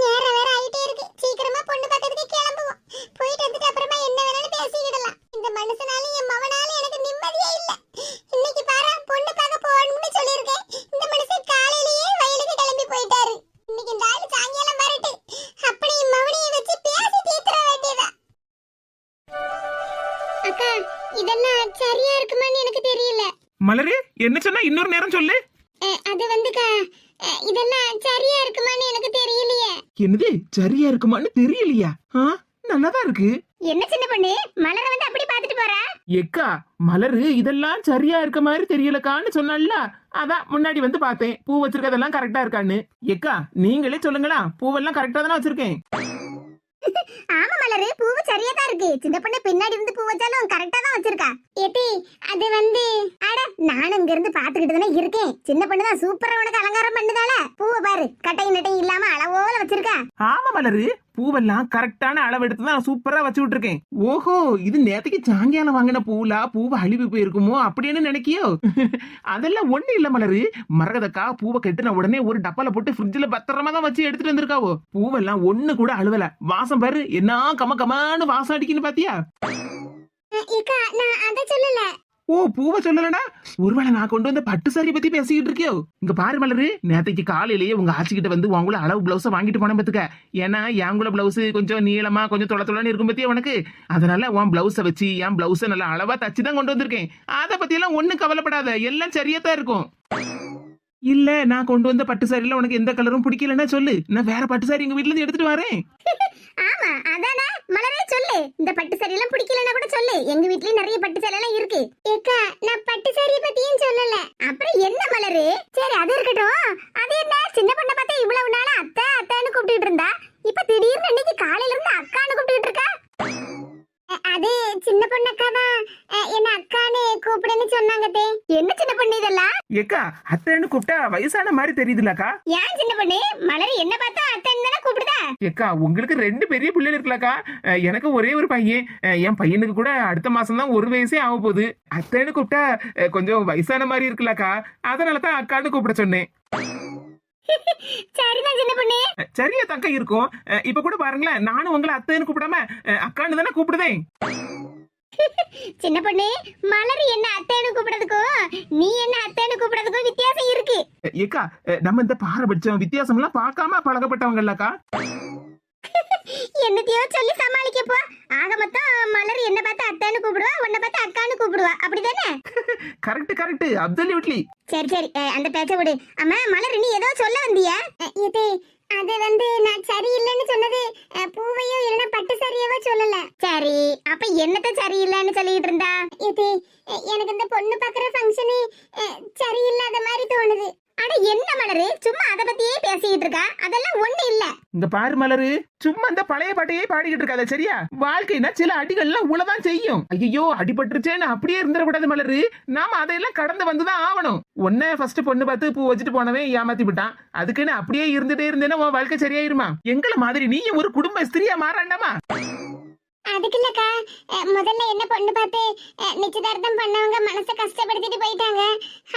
நேரம் வேற ஆயிட்டே இருக்கு. சீக்கிரமா பொண்ணு பார்க்கறதுக்கு கிளம்புவோம். போயிட்டு வந்துட்டு அப்புறமா என்ன வேணாலும் பேசிக்கிடலாம். இந்த மனுஷனால என் மவனால எனக்கு நிம்மதியே இல்ல. இன்னைக்கு பாரு, பொண்ணு பார்க்க போகணும்னு சொல்லியிருக்கேன். இந்த மனுஷன் காலையிலேயே வயலுக்கு கிளம்பி போயிட்டாரு. இன்னைக்கு இந்த ஆளு சாயங்காலம் வரட்டு. அப்படி என் மவனையை வச்சு பேசி தீர்த்துற வேண்டியதா. அக்கா, இதெல்லாம் சரியா இருக்குமான்னு எனக்கு தெரியல. மலரு என்ன சொன்னா இன்னொரு நேரம் சொல்லு. அது வந்துக்கா, இதெல்லாம் சரியா இருக்குமான்னு எனக்கு தெரியலையே. என்னது சரியா இருக்குமான்னு தெரியலையா? நல்லாதான் இருக்கு. என்ன சின்ன பொண்ணு, மலர வந்து அப்படி பாத்துட்டு போறா? எக்கா, மலரு இதெல்லாம் சரியா இருக்க மாதிரி தெரியலக்கான்னு சொன்னால, அதான் முன்னாடி வந்து பார்த்தேன். பூ வச்சிருக்கதெல்லாம் கரெக்டா இருக்கான்னு. எக்கா நீங்களே சொல்லுங்களா, பூவெல்லாம் கரெக்டா தானே வச்சிருக்கேன். ஆமா மலரு, பூவு சரியா தான் இருக்கு. சின்ன பொண்ணு பின்னாடி இருந்து பூ வச்சாலும் கரெக்டா தான் வச்சிருக்கா. ஏத்தி, அது வந்து அட நானும் இங்க இருந்து பாத்துக்கிட்டு தானே இருக்கேன். சின்ன பொண்ணு தான் சூப்பரா உனக்கு அலங்காரம் பண்ணுதால. பூவை பாரு, கட்டையும் நட்டையும் இல்லாம அளவோல வச்சிருக்கா. ஆமா மலரு, பூவெல்லாம் கரெக்டான அளவு எடுத்து தான் சூப்பரா வச்சு விட்டுருக்கேன். ஓஹோ, இது நேத்துக்கு சாயங்காலம் வாங்கின பூலா, பூவை அழிவு போயிருக்குமோ அப்படின்னு நினைக்கியோ? அதெல்லாம் ஒண்ணு இல்ல மலரு. மரகதக்கா பூவை கெட்டின உடனே ஒரு டப்பால போட்டு ஃப்ரிட்ஜ்ல பத்திரமா தான் வச்சு எடுத்துட்டு வந்திருக்காவோ. பூவெல்லாம் ஒண்ணு கூட அழுவல. வாசம் பாரு, என்ன கமன்னு வாசம் அடிக்குன்னு பாத்தியா? நான் அத சொல்லல. ஓ, பூவை சொல்லலடா. ஒருவேளை நான் கொண்டு வந்த பட்டு சாரி பத்தி பேசிக்கிட்டு இருக்கியோ? இங்க பாரு மலரு, நேத்தைக்கு காலையிலேயே உங்க ஆச்சிக்கிட்ட வந்து உங்கள அளவு பிளவுஸ வாங்கிட்டு போன பத்துக்க. ஏன்னா என் பிளவுஸ் கொஞ்சம் நீளமா கொஞ்சம் தொலைன்னு இருக்கும் பத்தியா உனக்கு. அதனால உன் பிளவுஸ வச்சு என் பிளவுஸ நல்லா அளவா தச்சு தான் கொண்டு வந்திருக்கேன். அதை பத்தி எல்லாம் ஒண்ணும் கவலைப்படாத, எல்லாம் சரியா தான் இருக்கும். இல்ல நான் கொண்டு வந்த பட்டு சாரில உனக்கு எந்த கலரும் பிடிக்கலன்னா சொல்லு, நான் வேற பட்டு சாரி எங்க வீட்டுல இருந்து எடுத்துட்டு வரேன். ஆமா அதானே மலரே, சொல்லு. இந்த பட்டு சாரி எல்லாம் பிடிக்கலன்னா கூட சொல்லு. எங்க வீட்லயே நிறைய பட்டு சாரி எல்லாம் இருக்கு. ஏக்கா, நான் பட்டு சாரியை பத்தியும் சொல்லல. அப்புறம் என்ன மலரு? சரி அது இருக்கட்டும். அது என்ன சின்ன பொண்ணை பார்த்தா இவ்வளவு நாளா அத்தை அத்தைன்னு கூப்பிட்டுட்டு இருந்தா, இப்ப திடீர்னு இன்னைக்கு காலையில இருந்து அக்கான்னு கூப்பிட்டுட்டு இருக்கா? அது சின்ன பொண்ணு அக்கா தான் என்ன அக்கான்னு கூப்பிடுன்னு சொன்னாங்க. என்ன சின்ன பொண்ணு இதெல்லாம்? ஏக்கா, அத்தைன்னு கூப்பிட்டா வயசான மாதிரி தெரியுதுலக்கா. ஏன் சின்ன பொண்ணு, மலர் என்ன பார்த்தா அத்தைன்னு தானே கூப்பிடுதா? ஏக்கா, உங்களுக்கு 2 பெரிய பிள்ளைகள் இருக்கலாக்கா. எனக்கு ஒரே ஒரு பையன். என் பையனுக்கு கூட அடுத்த மாசம் தான் 1 வயசே ஆக போகுது. அத்தைன்னு கூப்பிட்டா கொஞ்சம் வயசான மாதிரி இருக்குல்லக்கா. அதனாலதான் அக்கான்னு கூப்பிட சொன்னேன். சரிதான் சின்ன பொண்ணு. சரியா தக்கா இருக்கும். இப்ப கூட பாருங்களேன், நானும் உங்களை அத்தைன்னு கூப்பிடாம அக்கான்னு தானே கூப்பிடுதேன். சின்ன பொண்ணு, மலர் என்ன அத்தைன்னு கூப்பிடுறதுக்கும் நீ என்ன அத்தைன்னு கூப்பிடுறதுக்கும் வித்தியாசம் இருக்கு. ஏக்கா, நம்ம இந்த பாரபட்சம் வித்தியாசம் எல்லாம் பார்க்காம பழகப்பட்டவங்க இல்லக்கா. என்னத்தையோ சொல்லி சமாளிக்க போ. ஆக மொத்தம் மலர் என்ன பார்த்து அத்தைன்னு கூப்பிடுவா, உன்னை பார்த்து அக்கான்னு கூப்பிடுவா, அப்படிதானே? Correct correct, absolutely. சரி சரி, அந்த பேச்ச விடு. அம்மா மலர், நீ ஏதோ சொல்ல வந்தியா? இது அது வந்து நான் சரியில்லைன்னு சொன்னது பூவையோ இல்லைன்னா பட்டு சரியவோ சொல்லல. சரி, அப்ப என்னத்த சரியில்லைன்னு சொல்லிட்டு இருந்தா? இது எனக்கு இந்த பொண்ணு பாக்குற ஃபங்க்ஷனு சரியில்லாத மாதிரி தோணுது. அட என்ன மலரு, சும்மா அத பத்தியே பேசிக்கிட்டு இருக்கா? அதெல்லாம் ஒண்ணு இல்ல. இங்க பாரு மலரு, சும்மா இந்த பழைய பாட்டையே பாடிக்கிட்டு இருக்காத சரியா? வாழ்க்கைனா சில அடிகள்லாம் உளதான் செய்யும். ஐயோ அடிபட்டுருச்சேன்னு அப்படியே இருந்துடக்கூடாது மலரு. நாம அதையெல்லாம் கடந்து வந்துதான் ஆகணும். ஒன்ன ஃபர்ஸ்ட் பொண்ணு பார்த்து பூ வச்சுட்டு போனவன் ஏமாத்தி விட்டான். அதுக்குன்னு அப்படியே இருந்துட்டே இருந்தேன்னா உன் வாழ்க்கை சரியாயிருமா? எங்களை மாதிரி நீயும் ஒரு குடும்ப ஸ்திரியா மாறாண்டாமா? அதுக்கு இல்லக்கா, முதல்ல என்ன பொண்ணு பார்த்து நிச்சயதார்த்தம் பண்ணவங்க மனசை கஷ்டப்படுத்திட்டு போயிட்டாங்க.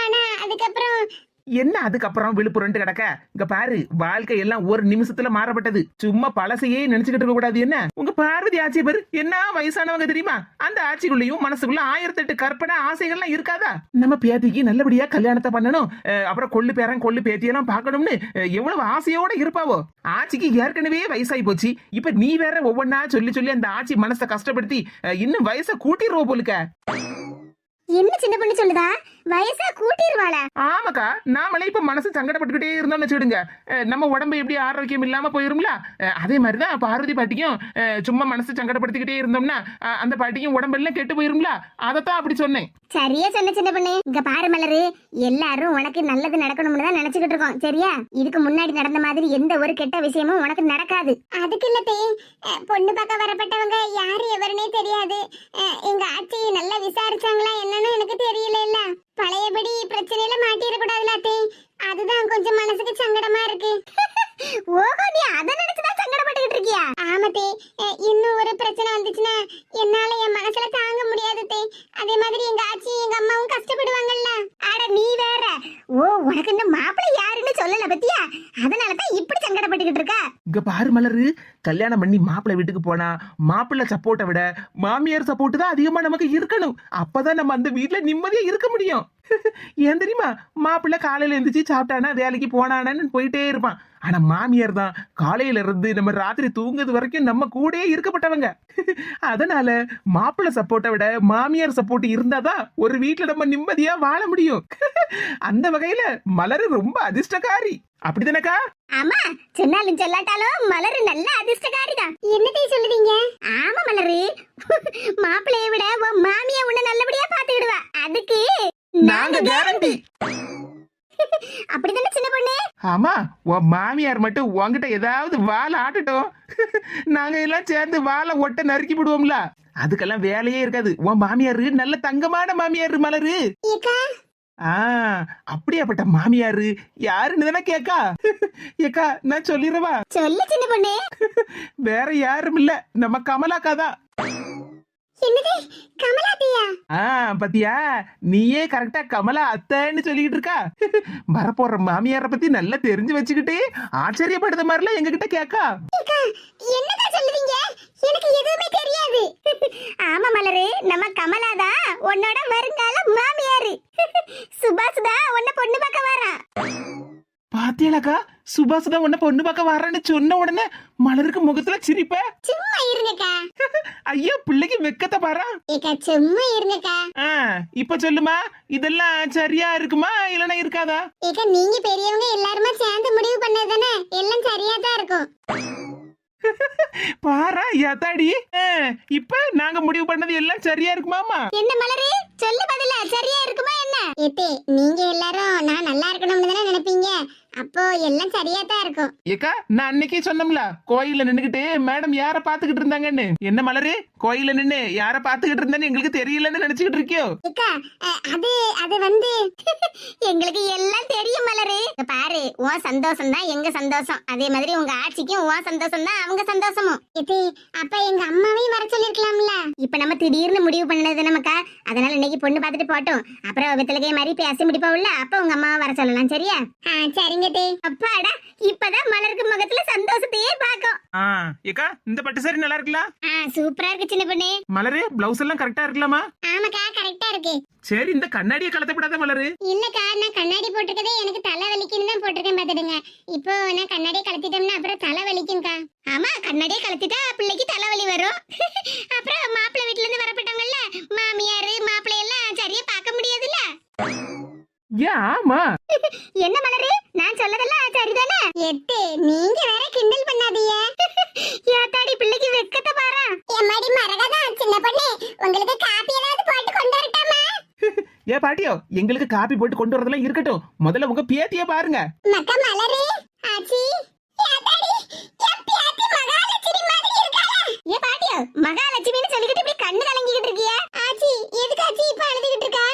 ஆனா அதுக்கப்புறம் என்ன அதுக்கப்புறம் விழுப்புரண்டு கிடக்க? இங்க பாரு, வாழ்க்கை எல்லாம் ஒரு நிமிஷத்துல மாறப்பட்டது. சும்மா பழசையே நினைச்சுக்கிட்டு இருக்க கூடாது. என்ன உங்க பார்வதி ஆட்சி பாரு, என்ன வயசானவங்க தெரியுமா? அந்த ஆட்சிக்குள்ளேயும் மனசுக்குள்ள 1008 கற்பனை ஆசைகள்லாம் இருக்காதா? நம்ம பேத்திக்கு நல்லபடியா கல்யாணத்தை பண்ணணும், அப்புறம் கொள்ளு பேரன் கொள்ளு பேத்தியெல்லாம் பார்க்கணும்னு எவ்வளவு ஆசையோட இருப்பாவோ. ஆட்சிக்கு ஏற்கனவே வயசாகி போச்சு, இப்ப நீ வேற ஒவ்வொன்னா சொல்லி சொல்லி அந்த ஆட்சி மனசை கஷ்டப்படுத்தி இன்னும் வயசை கூட்டிடுவோம் போலுக்க. என்ன சின்ன பொண்ணு சொல்லுதா? வயசா கூட்டிடுவாளா? ஆமாக்கா, நாமளே இப்ப மனசு சங்கடப்பட்டுக்கிட்டே இருந்தோம்னு வச்சுடுங்க, நம்ம உடம்பு எப்படி ஆரோக்கியம் இல்லாம போயிரும்ல, அதே மாதிரிதான் பார்வதி பாட்டிக்கும் சும்மா மனசு சங்கடப்படுத்திக்கிட்டே இருந்தோம்னா அந்த பாட்டிக்கும் உடம்பெல்லாம் கெட்டு போயிரும்ல, அதத்தான் அப்படி சொன்னேன். சரியா சொன்ன சின்ன பொண்ணு. இங்க பாரு மலரு, எல்லாரும் உனக்கு நல்லது நடக்கணும்னு தான் நினைச்சுக்கிட்டு இருக்கோம், சரியா? இதுக்கு முன்னாடி நடந்த மாதிரி எந்த ஒரு கெட்ட விஷயமும் உனக்கு நடக்காது. அதுக்கு இல்ல பொண்ணு பார்க்க வரப்பட்டவங்க யாரு எவருனே தெரியாது. எங்க ஆட்சி நல்லா விசாரிச்சாங்களா என்னன்னு எனக்கு தெரியல. இல்ல பழையபடி பிரச்சனையில மாட்டிடக்கூடாதுல அத்தை, அதுதான் கொஞ்சம் மனசுக்கு சங்கடமா இருக்கு. ஓஹோ, நீ அதை நினைச்சுதான் சங்கடப்பட்டுக்கிட்டு இருக்கியா? ஆமாத்தே, இன்னும் ஒரு பிரச்சனை வந்துச்சுன்னா என்னால என் மனசுல தாங்க முடியாது தே. அதே மாதிரி எங்க ஆச்சி எங்க அம்மாவும் கஷ்டப்படுவாங்கல்ல. அட நீ வேற, ஓ உனக்கு இந்த மாப்பிள்ளை யாருன்னு சொல்லல பத்தியா, அதனாலதான் இப்படி சங்கடப்பட்டுக்கிட்டு இருக்கா. இங்க பாரு மலரு, கல்யாணம் பண்ணி மாப்பிள்ளை வீட்டுக்கு போனா மாப்பிள்ளை சப்போர்ட்டை விட மாமியார் சப்போர்ட் தான் அதிகமா நமக்கு இருக்கணும். அப்பதான் நம்ம அந்த வீட்டுல நிம்மதியா இருக்க முடியும். ஏன் தெரியுமா? மாப்பிள்ளை காலையில எழுந்திரிச்சு சாப்பிட்டானா வேலைக்கு போனானு போயிட்டே இருப்பான். ஆனா மாமியார் தான் காலையில இருந்து நம்ம ராத்திரி தூங்குறது வரைக்கும் நம்ம கூடயே இருக்கப்பட்டவங்க. அதனால மாப்பிள்ளை சப்போர்ட்டை விட மாமியார் சப்போர்ட் இருந்தாதான் ஒரு வீட்டுல நம்ம நிம்மதியா வாழ முடியும். அந்த வகையில மலரு ரொம்ப அதிர்ஷ்டக்காரி, அப்படிதானக்கா? ஆமா, சொன்னாலும் சொல்லாட்டாலும் மலரு நல்ல அதிர்ஷ்டக்காரி தான். என்னத்தை சொல்லுவீங்க? ஆமா மலரு, மாப்பிள்ளைய விட உன் மாமியா உன்னை நல்லபடியா பாத்துக்கிடுவா, அதுக்கு நாங்க கேரண்டி. அப்படிதானே சின்ன பொண்ணு? ஆமா, உன் மாமியார் மட்டும் உன்கிட்ட ஏதாவது வாழை ஆட்டட்டும், நாங்க எல்லாம் சேர்ந்து வாழை ஒட்ட நறுக்கி விடுவோம்ல, அதுக்கெல்லாம் வேலையே இருக்காது. உன் மாமியாரு நல்ல தங்கமான மாமியாரு மலரு. அப்படியாப்பட்ட மாமியாரு யாருன்னு தானே கேக்கா? ஏக்கா நான் சொல்லிடுறவா? சொல்லு சின்ன பொண்ணு. வேற யாரும் இல்ல, நம்ம கமலாக்கா தான். என்னது, கமலாத்தியா? பத்தியா, நீயே கரெக்டா கமலா அத்தைன்னு சொல்லிக்கிட்டு இருக்கா. வரப்போற மாமியார பத்தி நல்லா தெரிஞ்சு வச்சுக்கிட்டே ஆச்சரியப்படுத மாதிரிலாம் எங்க கிட்ட கேக்கா. என்னதா சொல்லுவீங்க? எனக்கு எதுவுமே தெரியாது. ஆமா மலரு, நம்ம கமலாதான் உன்னோட வருங்கால மாமியாரு. சுபாஷ் தான் உன்னை பொண்ணு பார்க்க வரா. பாத்தியாக்கா, சுபாஷ் தான் உன்ன பொண்ணு பார்க்க வர்றேன்னு சொன்ன உடனே மலருக்கு முகத்துல சிரிப்ப. சும்மா இருங்கக்கா. ஐயோ, பிள்ளைக்கு வெக்கத்தை பாரா. ஏக்கா சும்மா இருங்கக்கா. இப்ப சொல்லுமா, இதெல்லாம் சரியா இருக்குமா இல்லனா இருக்காதா? ஏக்கா நீங்க பெரியவங்க எல்லாருமே சேர்ந்து முடிவு பண்ணதுதானே, எல்லாம் சரியா தான் இருக்கும். பாரா யாத்தாடி, இப்ப நாங்க முடிவு பண்ணது எல்லாம் சரியா இருக்குமாமா? என்ன மலரு, சொல்லு பதிலா, சரியா இருக்குமா என்ன? ஏத்தே, நீங்க எல்லாரும் நான் நல்லா இருக்கணும்னு தானே நினைப்பீங்க, அப்போ எல்லாம் சரியா தான் இருக்கும். ஏக்கா, நான் அன்னைக்கே சொன்னோம்ல, கோயில்ல நின்னுகிட்டு மேடம் யார பாத்துக்கிட்டு இருந்தாங்கன்னு. என்ன மலரு, கோயில்ல நின்னு யார பாத்துக்கிட்டு இருந்தான்னு எங்களுக்கு தெரியலன்னு நினைச்சுக்கிட்டு இருக்கியோ? ஏக்கா, அது வந்து எங்களுக்கு எல்லாம் தெரியும் மலரு. பாரு, உன் சந்தோஷம் தான் எங்க சந்தோஷம், அதே மாதிரி உங்க ஆட்சிக்கும் உன் சந்தோஷம் தான் அவங்க சந்தோஷமும். அப்ப எங்க அம்மாவையும் வர சொல்லிருக்கலாம்ல. இப்ப நம்ம திடீர்னு முடிவு பண்ணது நமக்கா, அதனால இன்னைக்கு பொண்ணு பாத்துட்டு போட்டோம், அப்புறம் வெத்தலகை மாதிரி பேசி முடிப்பாவுல, அப்ப உங்க அம்மாவை வர சொல்லலாம், சரியா? சரிங்க தே. அப்பாடா, இப்பதான் மலருக்கு முகத்துல சந்தோஷத்தையே பாக்கும். ஏக்கா, இந்த பட்டு சாரி நல்லா இருக்குல்ல? சூப்பரா இருக்கு சின்ன பொண்ணு. மலரு, பிளவுஸ் எல்லாம் கரெக்டா இருக்கலாமா? ஆமாக்கா, கரெக்டா இருக்கு. சரி, இந்த கண்ணாடியை கலத்தப்படாத மலரு. இல்லக்கா, நான் கண்ணாடி போட்டுருக்கதே எனக்கு தலை வலிக்குன்னு தான் போட்டிருக்கேன் பாத்துடுங்க. இப்போ நான் கண்ணாடியை கலத்திட்டோம்னா அப்புறம் தலை வலிக்கும்க்கா. ஆமா, கண்ணாடியை கலத்திட்டா பிள்ளைக்கு தலைவலி வரும். அப்புறம் மாப்பிள்ளை வீட்டுல இருந்து வரப்பட்டவங்கல்ல, மாமியாரு மாப்பிள்ளை எல்லாம் சரியா பார்க்க முடியாதுல்ல. ஆமா. என்ன மலரு, நான் சொல்லதெல்லாம் சரிதானே? எத்தே, நீங்க வேற கிண்டல் பண்ணாதீங்க. யாத்தாடி, பிள்ளைக்கு வெக்கத்தை பாரா. எம்மாடி மரகதா, சின்ன பொண்ணு, உங்களுக்கு காப்பி ஏதாவது போட்டு கொண்டு வரட்டாமா? ஏ பாட்டியோ, எங்களுக்கு காப்பி போட்டு கொண்டு வரதெல்லாம் இருக்கட்டும், முதல்ல உங்க பேத்திய பாருங்க. மக்க மலரு, ஆச்சி, யாத்தாடி, என் பேத்தி மகாலட்சுமி மாதிரி இருக்காளா? ஏ பாட்டியோ, மகாலட்சுமின்னு சொல்லிக்கிட்டு இப்படி கண்ணு கலங்கிக்கிட்டு இருக்கியா? ஆச்சி, எதுக்கு ஆச்சி இப்ப அழுதுகிட்டு இருக்கா?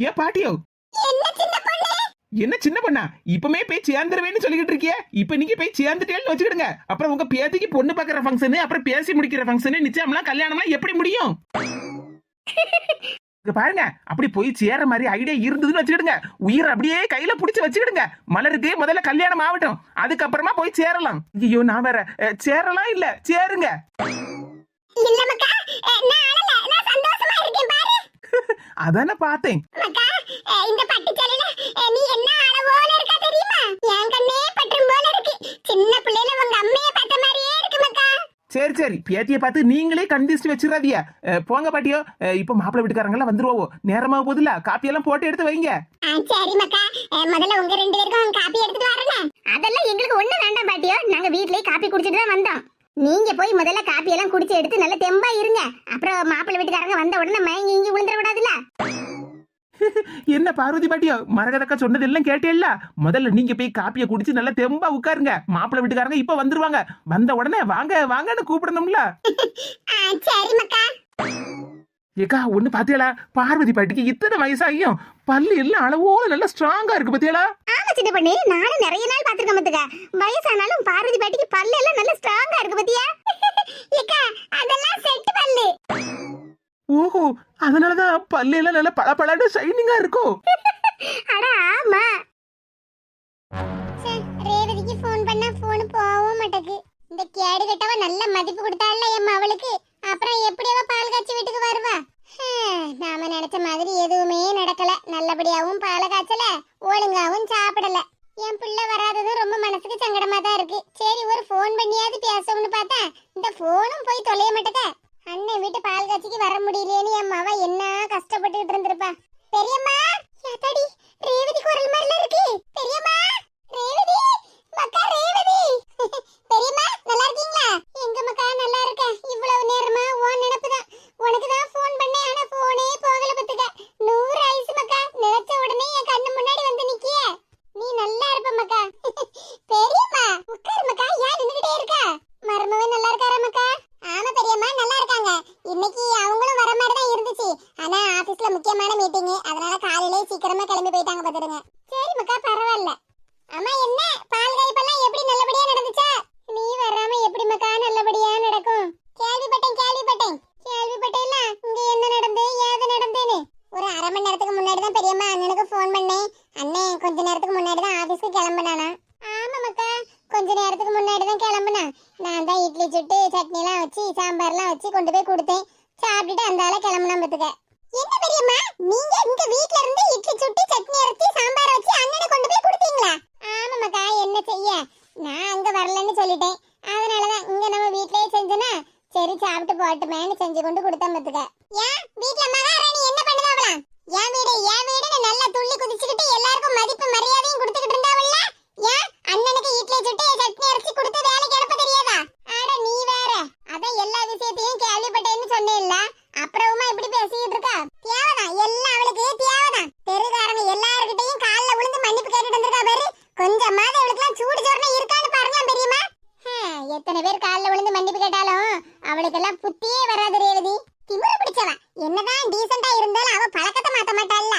ஏ பாட்டியோ, என்ன சின்ன பொண்ணா இப்பமே போய் சேர்ந்துருவேன்னு சொல்லிக்கிட்டு இருக்கிய? இப்ப நீங்க போய் சேர்ந்துட்டேன்னு வச்சுக்கிடுங்க. அப்புறம் உங்க பேத்திக்கு பொண்ணு பாக்குற ஃபங்க்ஷன், அப்புறம் பேசி முடிக்கிற ஃபங்க்ஷன், நிச்சயம்லாம் கல்யாணம்லாம் எப்படி முடியும்? இங்க பாருங்க, அப்படி போய் சேர மாதிரி ஐடியா இருந்ததுன்னு வச்சுக்கிடுங்க, உயிர் அப்படியே கையில புடிச்சு வச்சுக்கிடுங்க. மலருக்கு முதல்ல கல்யாணம் ஆகட்டும், அதுக்கப்புறமா போய் சேரலாம். ஐயோ நான் வேற சேரலாம் இல்ல சேருங்க. இல்ல மக்கா, நான் அழல, நான் சந்தோஷமா இருக்கேன் பாரு. அதானே பார்த்தேன். மக்கா, இந்த பட்டு சேலையில நீ என்ன அழகோல இருக்கா தெரியுமா? என் கண்ணே பற்றும் போல இருக்கு. சின்ன பிள்ளையில உங்க அம்மைய பார்த்த மாதிரியே இருக்கு மக்கா. சரி சரி, பேத்தியை பார்த்து நீங்களே கண்டிச்சு வச்சிடாதீங்க. போங்க பாட்டியோ, இப்ப மாப்பிள்ளை வீட்டுக்காரங்களாம் வந்துருவோம். நேரமா போதுல, காப்பியெல்லாம் போட்டு எடுத்து வைங்க. சரி மக்கா, முதல்ல உங்க 2 பேருக்கும் காப்பி எடுத்துட்டு வரேன். அதெல்லாம் எங்களுக்கு ஒண்ணு வேண்டாம் பாட்டியோ, நாங்க வீட்லயே காப்பி குடிச்சிட்டு தான் வந்தோம். நீங்க போய் முதல்ல காப்பி எல்லாம் குடிச்சு எடுத்து நல்ல தெம்பா இருங்க. அப்புறம் மாப்பிள்ளை வீட்டுக்காரங்க வந்த உடனே மயங்கி இங்கி விழுந்துட கூடாதுல்ல. என்ன பார்வதி பாட்டியோ, மரகதக்கா சொன்னது எல்லாம் கேட்டேல்ல? முதல்ல நீங்க போய் காப்பியை குடிச்சு நல்லா தெம்பா உட்காருங்க. மாப்பிள்ளை வீட்டுக்காரங்க இப்ப வந்துருவாங்க. வந்த உடனே வாங்க வாங்கன்னு கூப்பிடணும்ல. சரி மக்கா. ஏக்கா ஒண்ணு பாத்தியாளா, பார்வதி பாட்டிக்கு இத்தனை வயசாகியும் பல்லு எல்லாம் அளவோட நல்லா ஸ்ட்ராங்கா இருக்கு பாத்தியாளா? ஆமா சின்ன பண்ணி, நானும் நிறைய நாள் பாத்துருக்கேன் பாத்துக்க. வயசானாலும் பார்வதி பாட்டிக்கு பல்லு எல்லாம் நல்லா ஸ்ட்ராங்கா இருக்கு பாத்தியா? ஏக்கா அதெல்லாம் செட் பல்லு. ஓஹோ, அதனாலதான் பல்லு எல்லாம் நல்லா பளபளன்னு ஷைனிங்கா இருக்கும். அட ஆமா. ரேவதிக்கு ஃபோன் பண்ணா ஃபோன் போகவும் மாட்டேங்குது. இந்த கேடு கட்டவ நல்ல மதிப்பு கொடுத்தால என் அவளுக்கு. அப்புறம் எப்படி அவ பால் காய்ச்சி வீட்டுக்கு வருவா? நாம நினைச்ச மாதிரி எதுவுமே நடக்கல. நல்லபடியாவும் பால் காய்ச்சல, ஒழுங்காவும் சாப்பிடல. என் பிள்ளை வராதது ரொம்ப மனசுக்கு சங்கடமா தான் இருக்கு. சரி ஒரு ஃபோன் பண்ணியாவது பேசணும்னு பார்த்தா இந்த ஃபோனும் போய் தொலைய மாட்டேங்க. அண்ணன் வீட்டு பால் காய்ச்சிக்கு வர முடியலையேன்னு என் மவ என்ன கஷ்டப்பட்டுக்கிட்டு இருந்திருப்பா. பெரியம்மா, யாத்தாடி ரேவதி குரல் மாதிரில இருக்கு. பெரியம்மா, ரேவதி, மக்கா ரேவதி. பெரியம்மா நல்லா இருக்கீங்களா? எங்க மக்கா நல்லா இருக்க. இவ்வளவு நேரமா உன் நினைப்புதான். உனக்கு தான் ஃபோன் பண்ணேன், ஆனா ஃபோனே போகல பத்துக்க. 100 ஐஸ் மக்கா. நினைச்ச உடனே என் கண்ணு முன்னாடி வந்து நிக்கிய. நீ நல்லா இருப்ப மக்கா. பெரியம்மா உட்காரு மக்கா, ஏன் நின்னுகிட்டே இருக்க? மருமவே நல்லா இருக்காரா மக்கா? ஆமா பெரியம்மா நல்லா இருக்காங்க. இன்னைக்கு அவங்களும் வர மாதிரி தான் இருந்துச்சு. ஆனா ஆபீஸ்ல முக்கியமான மீட்டிங், அதனால காலையிலே சீக்கிரமா கிளம்பி போயிட்டாங்க பாத்துடுங்க. சரி மக்கா பரவாயில்ல. அம்மா என்ன பால் காய்ப்பெல்லாம் எப்படி நல்லபடியா நடந்துச்சா? நீ வராம எப்படி மக்கா நல்லபடியா நடக்கும்? கேள்விப்பட்டேன்ல. இங்க என்ன நடந்து ஏது நடந்தேன்னு ஒரு அரை மணி நேரத்துக்கு முன்னாடி தான் பெரியம்மா அண்ணனுக்கு ஃபோன் பண்ணேன். அண்ணன் கொஞ்ச நேரத்துக்கு முன்னாடி தான் ஆபீஸ்க்கு கிளம்பினானா? ஆமா மக்கா, கொஞ்ச நேரத்துக்கு முன்னாடி தான் கிளம்புனா. நான் தான் இட்லி சுட்டு சட்னிலாம் வச்சு சாம்பார்லாம் வச்சு கொண்டு போய் கொடுத்தேன். சாப்பிட்டுட்டு அந்த ஆள கிளம்புனா பத்துக்க. என்ன பெரியம்மா, நீங்க இங்க வீட்ல இருந்து இட்லி சுட்டு சட்னி அரைச்சி சாம்பார் வச்சு அண்ணனை கொண்டு போய் கொடுத்தீங்களா? ஆமா மக்கா, என்ன செய்ய, நான் அங்க வரலன்னு சொல்லிட்டேன். அதனாலதான் இங்க நம்ம வீட்லயே செஞ்சனா சரி சாப்பிட்டு போட்டுமேன்னு செஞ்சு கொண்டு கொடுத்தேன் பத்துக்க. ஏன் வீட்ல மகாராணி என்ன பண்ணுதாவளா? என் வீடுன்னு நல்லா துள்ளி குதிச்சுக்கிட்டு எல்லாருக்கும் மதிப்பு மரியாதையும் கொடுத்துக்கிட்டு இருந்தாவல்ல? ஏன் அண்ணனுக்கு இட்லி சுட்டு சட்னி அரைச்சி கொடுத்து வேலைக்கு அனுப்ப தெரியாதா? அட நீ வேற, அதான் எல்லா விஷயத்தையும் கேள்விப்பட்டேன்னு சொன்னேன்ல, அப்புறமா இப்படி பேசிட்டு இருக்கா? தேவைதான், எல்லாம் அவளுக்கு தேவைதான். தெருக்காரங்க எல்லார்கிட்டையும் கால்ல விழுந்து மன்னிப்பு கேட்டுட்டு வந்திருக்கா பாரு. கொஞ்சமாவது அவளுக்குலாம் சூடு சோறுனா இருக்கான்னு பாருங்க பெரியம்மா. எத்தனை பேர் கால்ல விழுந்து மன்னிப்பு கேட்டாலும் அவளுக்கெல்லாம் புத்தியே வராது ரேவதி. திமிரு பிடிச்சவ. என்னதான் டீசெண்டா இருந்தாலும் அவ பழக்கத்தை மாத்த மாட்டாள்ல.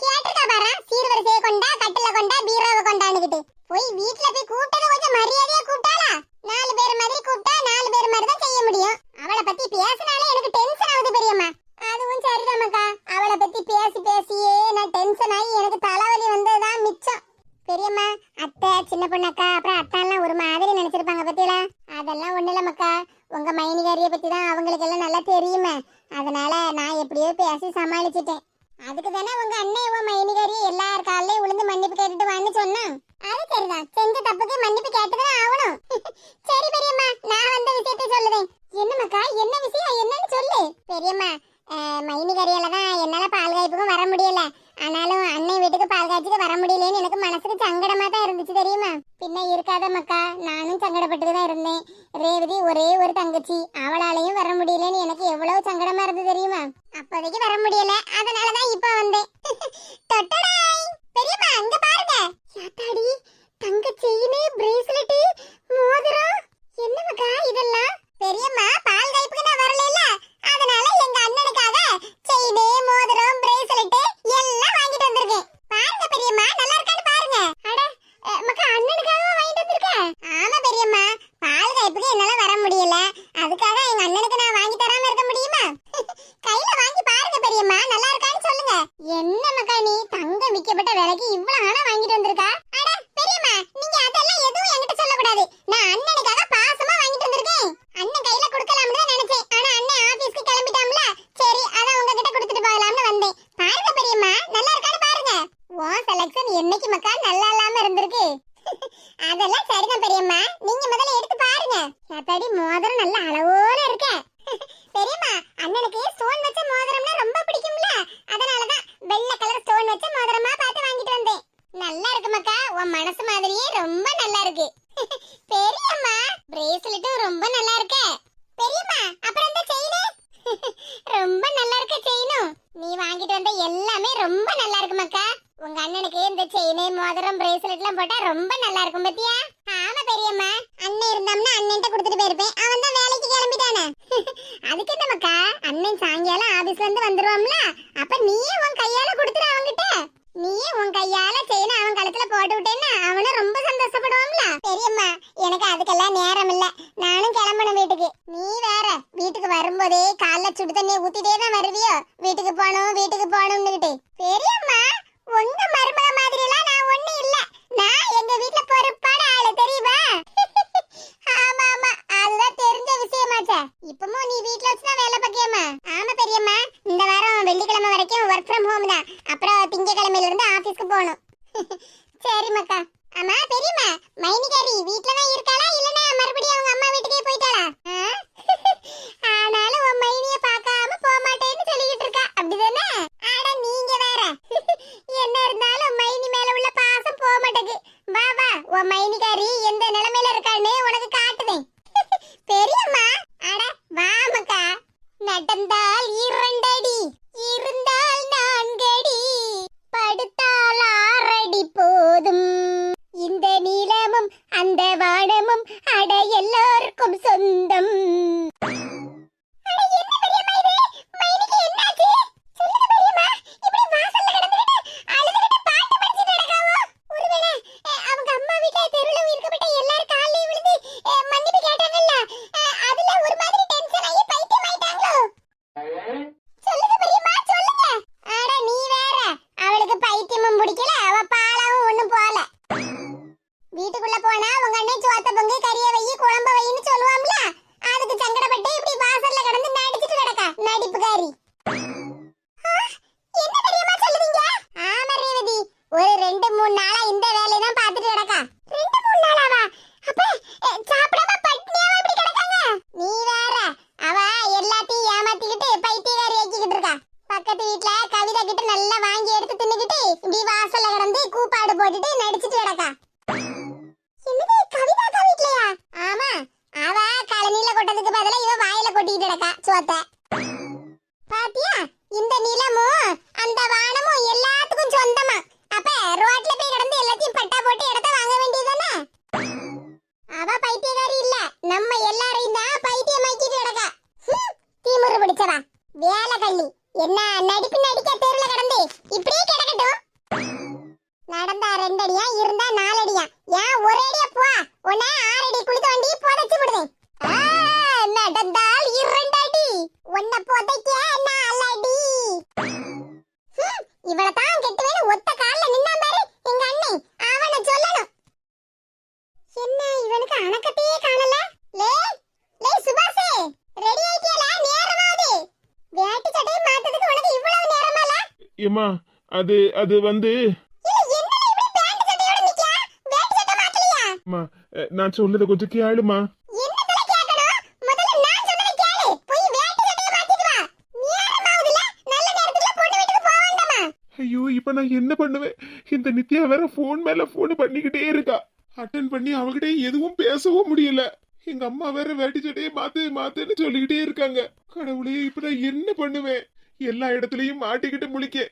கேட்டுக்கா பாரு, சீர்வரிசையை கொண்டா, கட்டில கொண்டா, பீரோவை கொண்டான்னுகிட்டு போய் வீட்டுல போய் கூப்பிட்டது கொஞ்சம் மரியாதையா கூப்பிட்டாளா? 4 பேர் மாதிரி கூப்பிட்டா 4 பேர் மாதிரி தான் செய்ய முடியும். அவளை பத்தி பேசினாலே எனக்கு டென்ஷன் ஆகுது பெரியம்மா. அதுவும் சரிதாமக்கா, அவளை பத்தி பேசியே நான் டென்ஷன் ஆகி எனக்கு தலைவலி வந்ததுதான் மிச்சம். பெரியம்மா, அத்தை, சின்ன பொண்ணக்கா, அப்புறம் அத்தாலாம் ஒரு மாதிரி நினைச்சிருப்பாங்க பத்தியா? அதெல்லாம் ஒண்ணு இல்ல மக்கா, உங்க மைனிகாரிய பத்தி தான் அவங்களுக்கு எல்லாம் நல்லா தெரியுமே. அதனால நான் எப்படியோ பேசி சமாளிச்சிட்டேன். அதுக்கு தானே உங்க அண்ணன் உன் மைனிகாரிய எல்லார் காலையும் விழுந்து மன்னிப்பு கேட்டுட்டு வான்னு சொன்னான். அது சரிதான், செஞ்ச தப்புக்கு மன்னிப்பு கேட்டுதான் ஆகணும். சரி பெரியம்மா, நான் வந்த விஷயத்தை சொல்லுதேன். என்ன மக்கா, என்ன விஷயம், என்னன்னு சொல்லு. பெரியம்மா, மைனிகாரியால தான் என்னால பால் காய்ப்புக்கும் வர முடியல. ஆனாலும் அண்ணன் வீட்டுக்கு பால் காய்ச்சிக்கு வர முடியலன்னு எனக்கு மனசுக்கு சங்கடமா தான் இருந்துச்சு தெரியுமா? பின்ன இருக்காத மக்கா, நானும் சங்கடப்பட்டு தான் இருந்தேன். ரேவதி ஒரே ஒரு தங்கச்சி, அவளாலையும் வர முடியலன்னு எனக்கு எவ்வளவு சங்கடமா இருந்து தெரியுமா? அப்போதைக்கு வர முடியல, அதனாலதான் இப்ப வந்தேன். தொட்டடாய் பெரியம்மா, அங்க பாருங்க. யாத்தாடி, தங்க செயின், பிரேஸ்லெட், மோதிரம். என்ன மக்கா இதெல்லாம்? பெரியம்மா, பால் காய்ப்புக்கு நான் வரல, அதனால எங்க அண்ணனுக்காக செயின், மோதிரம், பிரேஸ்லெட் எல்லாம் வாங்கிட்டு வந்திருக்கேன். பாருங்க பெரியம்மா, நல்லா இருக்கான்னு மக்கா நல்லா இல்லாம இருந்திருக்கு. அதெல்லாம் சரிதான் பெரியம்மா, நீங்க முதல்ல எடுத்து பாருங்க. ஏத்தாடி மோதிரம் நல்ல அளவோட இருக்க. பெரியம்மா, அண்ணனுக்கு ஸ்டோன் வச்ச மோதிரம்னா ரொம்ப பிடிக்கும்ல, அதனாலதான் வெள்ளை கலர் ஸ்டோன் வச்ச மோதிரமா பார்த்து வாங்கிட்டு வந்தேன். நல்லா இருக்கு மக்கா, உன் மனசு மாதிரியே ரொம்ப நல்லா இருக்கு. பெரியம்மா, பிரேஸ்லெட்டும் ரொம்ப நல்லா இருக்கு. பெரியம்மா, அப்புறம் இந்த செயின் ரொம்ப நல்லா இருக்கு. செயினும் நீ வாங்கிட்டு வந்த எல்லாமே ரொம்ப நல்லா இருக்கு மக்கா. உங்க அண்ணனுக்கு இந்த செயின் மோதிரம் பிரேஸ்லெட் எல்லாம் போட்டா ரொம்ப நல்லா இருக்கும் பத்தியா? ஆமா பெரியம்மா, அண்ணன் இருந்தாம்னா அண்ணன்ட்ட கொடுத்துட்டு போயிருப்பேன். அவன் தான் வேலைக்கு கிளம்பிட்டானே. அதுக்கு என்ன மக்கா, அண்ணன் சாயங்காலம் ஆபீஸ்ல இருந்து வந்துருவாம்ல, அப்ப நீயே உன் கையால கொடுத்துரு அவன்கிட்ட. நீயே உன் கையால செயினை அவன் கழுத்துல போட்டு விட்டேன்னா அவனும் ரொம்ப சந்தோஷப்படுவான்ல. பெரியம்மா, எனக்கு அதுக்கெல்லாம் நேரம் இல்ல, நானும் கிளம்பணும் வீட்டுக்கு. நீ வேற வீட்டுக்கு வரும்போதே காலைல சுடு தண்ணியை ஊத்திட்டே தான் வருவியோ, வீட்டுக்கு போகணும்னுகிட்டு. பெரியம்மா, உங்க மருமக மாதிரி எல்லாம் நான் ஒண்ணு இல்ல. நான் எங்க வீட்ல பொறுப்பான ஆளு தெரியுமா? ஆமா ஆமா, அதுதான் தெரிஞ்ச விஷயமாச்சே. இப்பவும் நீ வீட்ல வச்சுதான் வேலை பாக்கியம்மா? ஆமா பெரியம்மா, இந்த வாரம் வெள்ளிக்கிழமை வரைக்கும் ஒர்க் ஃப்ரம் ஹோம் தான். அப்புறம் திங்கக்கிழமையில இருந்து ஆபீஸ்க்கு போகணும். சரி மக்கா. ஆமா பெரியம்மா, மைனிகாரி வீட்ல தான் இருக்காளா இல்லனா மறுபடியும் அவங்க அம்மா வீட்டுக்கே போயிட்டாளா? ஆனாலும் உன் மைனிய பார்க்காம போக மாட்டேன்னு சொல்லிட்டு இருக்கா, அப்படிதானே? ஆட நீங்க வேற. என்ன இருந்தாலும் மைனி மேல உள்ள பாசம் போக மாட்டேங்குது. வா வா, உன் மைனிகாரி எந்த நிலைமையில இருக்கான்னு உனக்கு காட்டுதேன். பெரியம்மா, அட வா மக்கா. நடந்தால் 2 அடி, இருந்தால் 4 அடி, படுத்தால் 6 அடி போதும். இந்த நீளமும் அந்த வானமும் அட எல்லாருக்கும் சொந்தம். வீட்டுக்குள்ள போனா உங்க அண்ணன் சோத்த பொங்கு கறிய வையி குழம்ப வையின்னு சொல்லுவாம்ல, அதுக்கு சங்கடப்பட்டு இப்படி வாசல்ல கிடந்து நடிச்சிட்டு கிடக்கா நடிப்புக்காரி. என்ன பெரியம்மா சொல்லுவீங்க? ஆமா ரேவதி, ஒரு 2-3 நாளா இந்த வேலையை தான் பார்த்துட்டு கிடக்கா. 2-3 நாளாவா? அப்ப சாப்பிடாம பட்னியாவா இப்படி கிடக்காங்க? நீ வேற, அவ எல்லாத்தையும் ஏமாத்திக்கிட்டு பைத்தியக்காரி ஆக்கிக்கிட்டு இருக்கா. பக்கத்து வீட்ல கவிதா கிட்ட நல்லா வாங்கி எடுத்து தின்னுக்கிட்டு இப்படி வாசல்ல கிடந்து கூப்பாடு போட்டுட்டு நடிச்சிட்டு கிடக்கா. என்னது, கவிதா வீட்லயா? ஆமா, அவ கழனில கொட்டதுக்கு பதிலா இவ வாயில கொட்டிட்டு கிடக்கா சோத்த. பாத்தியா, இந்த நிலமும் அந்த வானமும் எல்லாத்துக்கும் சொந்தமா. அப்ப ரோட்ல போய் கிடந்து எல்லாத்தையும் பட்டா போட்டு இடத்த வாங்க வேண்டியதுதானே? அவ பைத்தியக்காரி இல்ல, நம்ம எல்லாரையும் தான் பைத்தியமாக்கிட்டு கிடக்கா. தீமுறு பிடிச்சவா, வேலை கள்ளி. என்ன நடிப்பு நடிக்க தெருல கிடந்து இப்படியே கிடக்கட்டும். நடந்தா 2 அடியா, இருந்தா 4 அடியா? ஏன் ஒரே அடியா போ, உன்னை 6 அடி குளித்த வண்டி புதைச்சு விடுவேன். நடந்தால் 2 அடி, உன்னை புதைக்க 4 அடி. இவளதான் கெட்டுவேன்னு ஒத்த கால்ல நின்னா பாரு எங்க அண்ணன், அவனை சொல்லணும். என்ன இவனுக்கு அணக்கத்தையே காணல? லே லே சுபாஷே, ரெடி ஆயிட்டியால? நேரமாவது. வேட்டி சட்டையை மாத்ததுக்கு உனக்கு இவ்வளவு நேரமால? ஏமா, அது வந்து நான் சொல்றத கொஞ்சம் கேளுமா. ஐயோ, இப்ப நான் என்ன பண்ணுவேன்? இந்த நித்யா வேற போன் மேல போன் பண்ணிக்கிட்டே இருக்கா. அட்டன் பண்ணி அவகிட்ட எதுவும் பேசவும் முடியல. எங்க அம்மா வேற வேட்டி சட்டையை மாத்துன்னு சொல்லிக்கிட்டே இருக்காங்க. கடவுளே, இப்ப நான் என்ன பண்ணுவேன்? எல்லா இடத்துலயும் மாட்டிக்கிட்டு முழிக்க.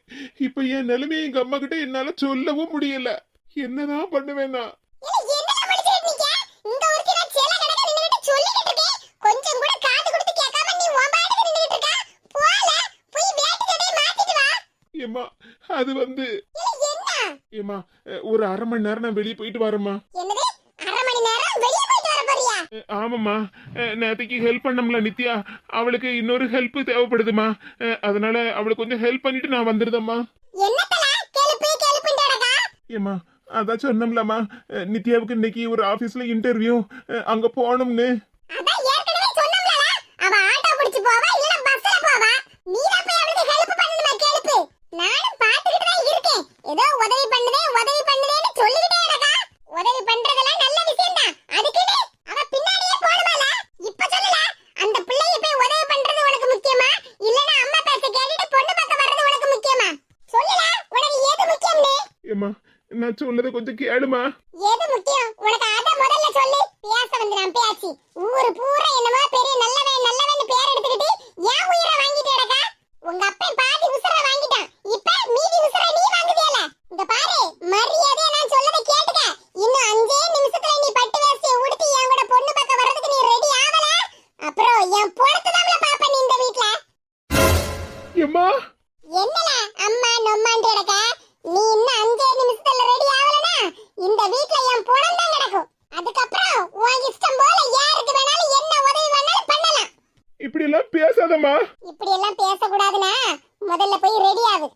இப்ப என் நிலைமையை எங்க அம்மா கிட்ட என்னால சொல்லவும் முடியல. என்னதான் பண்ணுவேன் நான்? ஏமா, அது வந்து ஏமா, ஒரு 1/2 மணி நேரம் நான் வெளியே போயிட்டு வரேம்மா. ஆமாம்மா, நேற்றுக்கு ஹெல்ப் பண்ணோம்ல நித்யா, அவளுக்கு இன்னொரு ஹெல்ப் தேவைப்படுதுமா. அதனால அவளுக்கு கொஞ்சம் ஹெல்ப் பண்ணிட்டு நான் வந்துருதம்மா. ஏமா, அதான் சொன்னோம்லம்மா, நித்யாவுக்கு இன்னைக்கு ஒரு ஆபீஸ்ல இன்டர்வியூ, அங்க போகணும்னு. ஏதோ உதவி பண்ணுதேன்னு சொல்லிக்கிட்டே இருக்கா. உதவி பண்றதெல்லாம் நல்ல விஷயம் தான். அதுக்குன்னு அவ பின்னாடியே போணுமால? இப்ப சொல்லல. அந்த பிள்ளைய போய் உதவி பண்றது உனக்கு முக்கியமா, இல்லனா அம்மா பேச்ச கேட்டுட்டு பொண்ணு பார்க்க வர்றது உனக்கு முக்கியமா? சொல்லல. உனக்கு எது முக்கியம்னே? ஏம்மா நான் சொல்லதை கொஞ்சம் கேளுமா. எது முக்கியம் உனக்கு? அத முதல்ல சொல்லு. பேச வந்து நான் பேசி ஊரு பூரா என்னமோ பெரிய நல்லவன்னு பேர் எடுத்துக்கிட்டு ஏன் உயிரை வாங்கிட்டு கிடக்க? உங்க அப்பா பாதி உசுர வாங்கிட்டான். இப்ப மீதி உசுர நீ வாங்குதியல. இங்க பாரு, மரியாதையா நான் சொல்லதை கேட்டுக்க. இன்னும் 5 நிமிஷத்துல நீ பட்டு வேஷ்டியை உடுத்தி என் கூட பொண்ணு பார்க்க வர்றதுக்கு நீ ரெடி ஆவல, அப்புறம் என் பொண்ணு தான் பாப்ப நீ இந்த வீட்ல. ஏம்மா என்னல அம்மா நொம்மான்னு கிடக்க? நீ இன்னும் 5 நிமிஷத்துல ரெடி ஆவலனா இந்த வீட்ல என் பொண்ணு தான் கிடக்கும். அதுக்கப்புறம் உன் இஷ்டம் போல யாருக்கு வேணாலும் என்ன உதவி வேணாலும் பண்ணலாம். இப்படி எல்லாம் பேசாதம்மா. இப்படி எல்லாம் பேசக்கூடாதுனா முதல்ல போய் ரெடி ஆகு.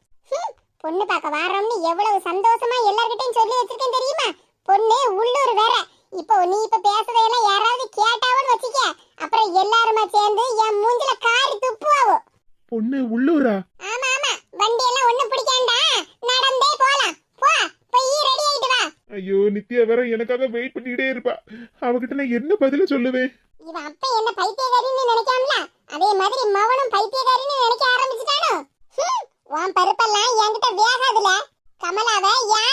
பொண்ணு பார்க்க வாரோம்னு எவ்வளவு சந்தோஷமா எல்லார்கிட்டயும் சொல்லி வச்சிருக்கேன் தெரியுமா? பொண்ணு உள்ளூர் வேற. இப்போ நீ பேசுறதெல்லாம் யாராவது கேட்டாவன்னு வச்சுக்க, அப்புறம் எல்லாருமா சேர்ந்து என் மூஞ்சில காரி துப்புவாவோ. பொண்ணு உள்ளூரா? ஆமா ஆமா, வண்டி எல்லாம் ஒண்ணும் பிடிக்காண்டா, நடந்தே போலாம். போய் ரெடி ஆயிட்டு வா. ஐயோ நித்யா வேற எனக்காக வெயிட் பண்ணிக்கிட்டே இருப்பா. அவகிட்ட நான் என்ன பதில சொல்லுவேன்? இவன் அப்ப என்ன பைத்தியக்காரின்னு நினைக்காமல, அதே மாதிரி மவனும் பைத்தியக்காரின்னு நினைக்க ஆரம்பிச்சுட்டானோ. உன் பருப்பெல்லாம் என்கிட்ட வேகாதுல. கமலாவை யார்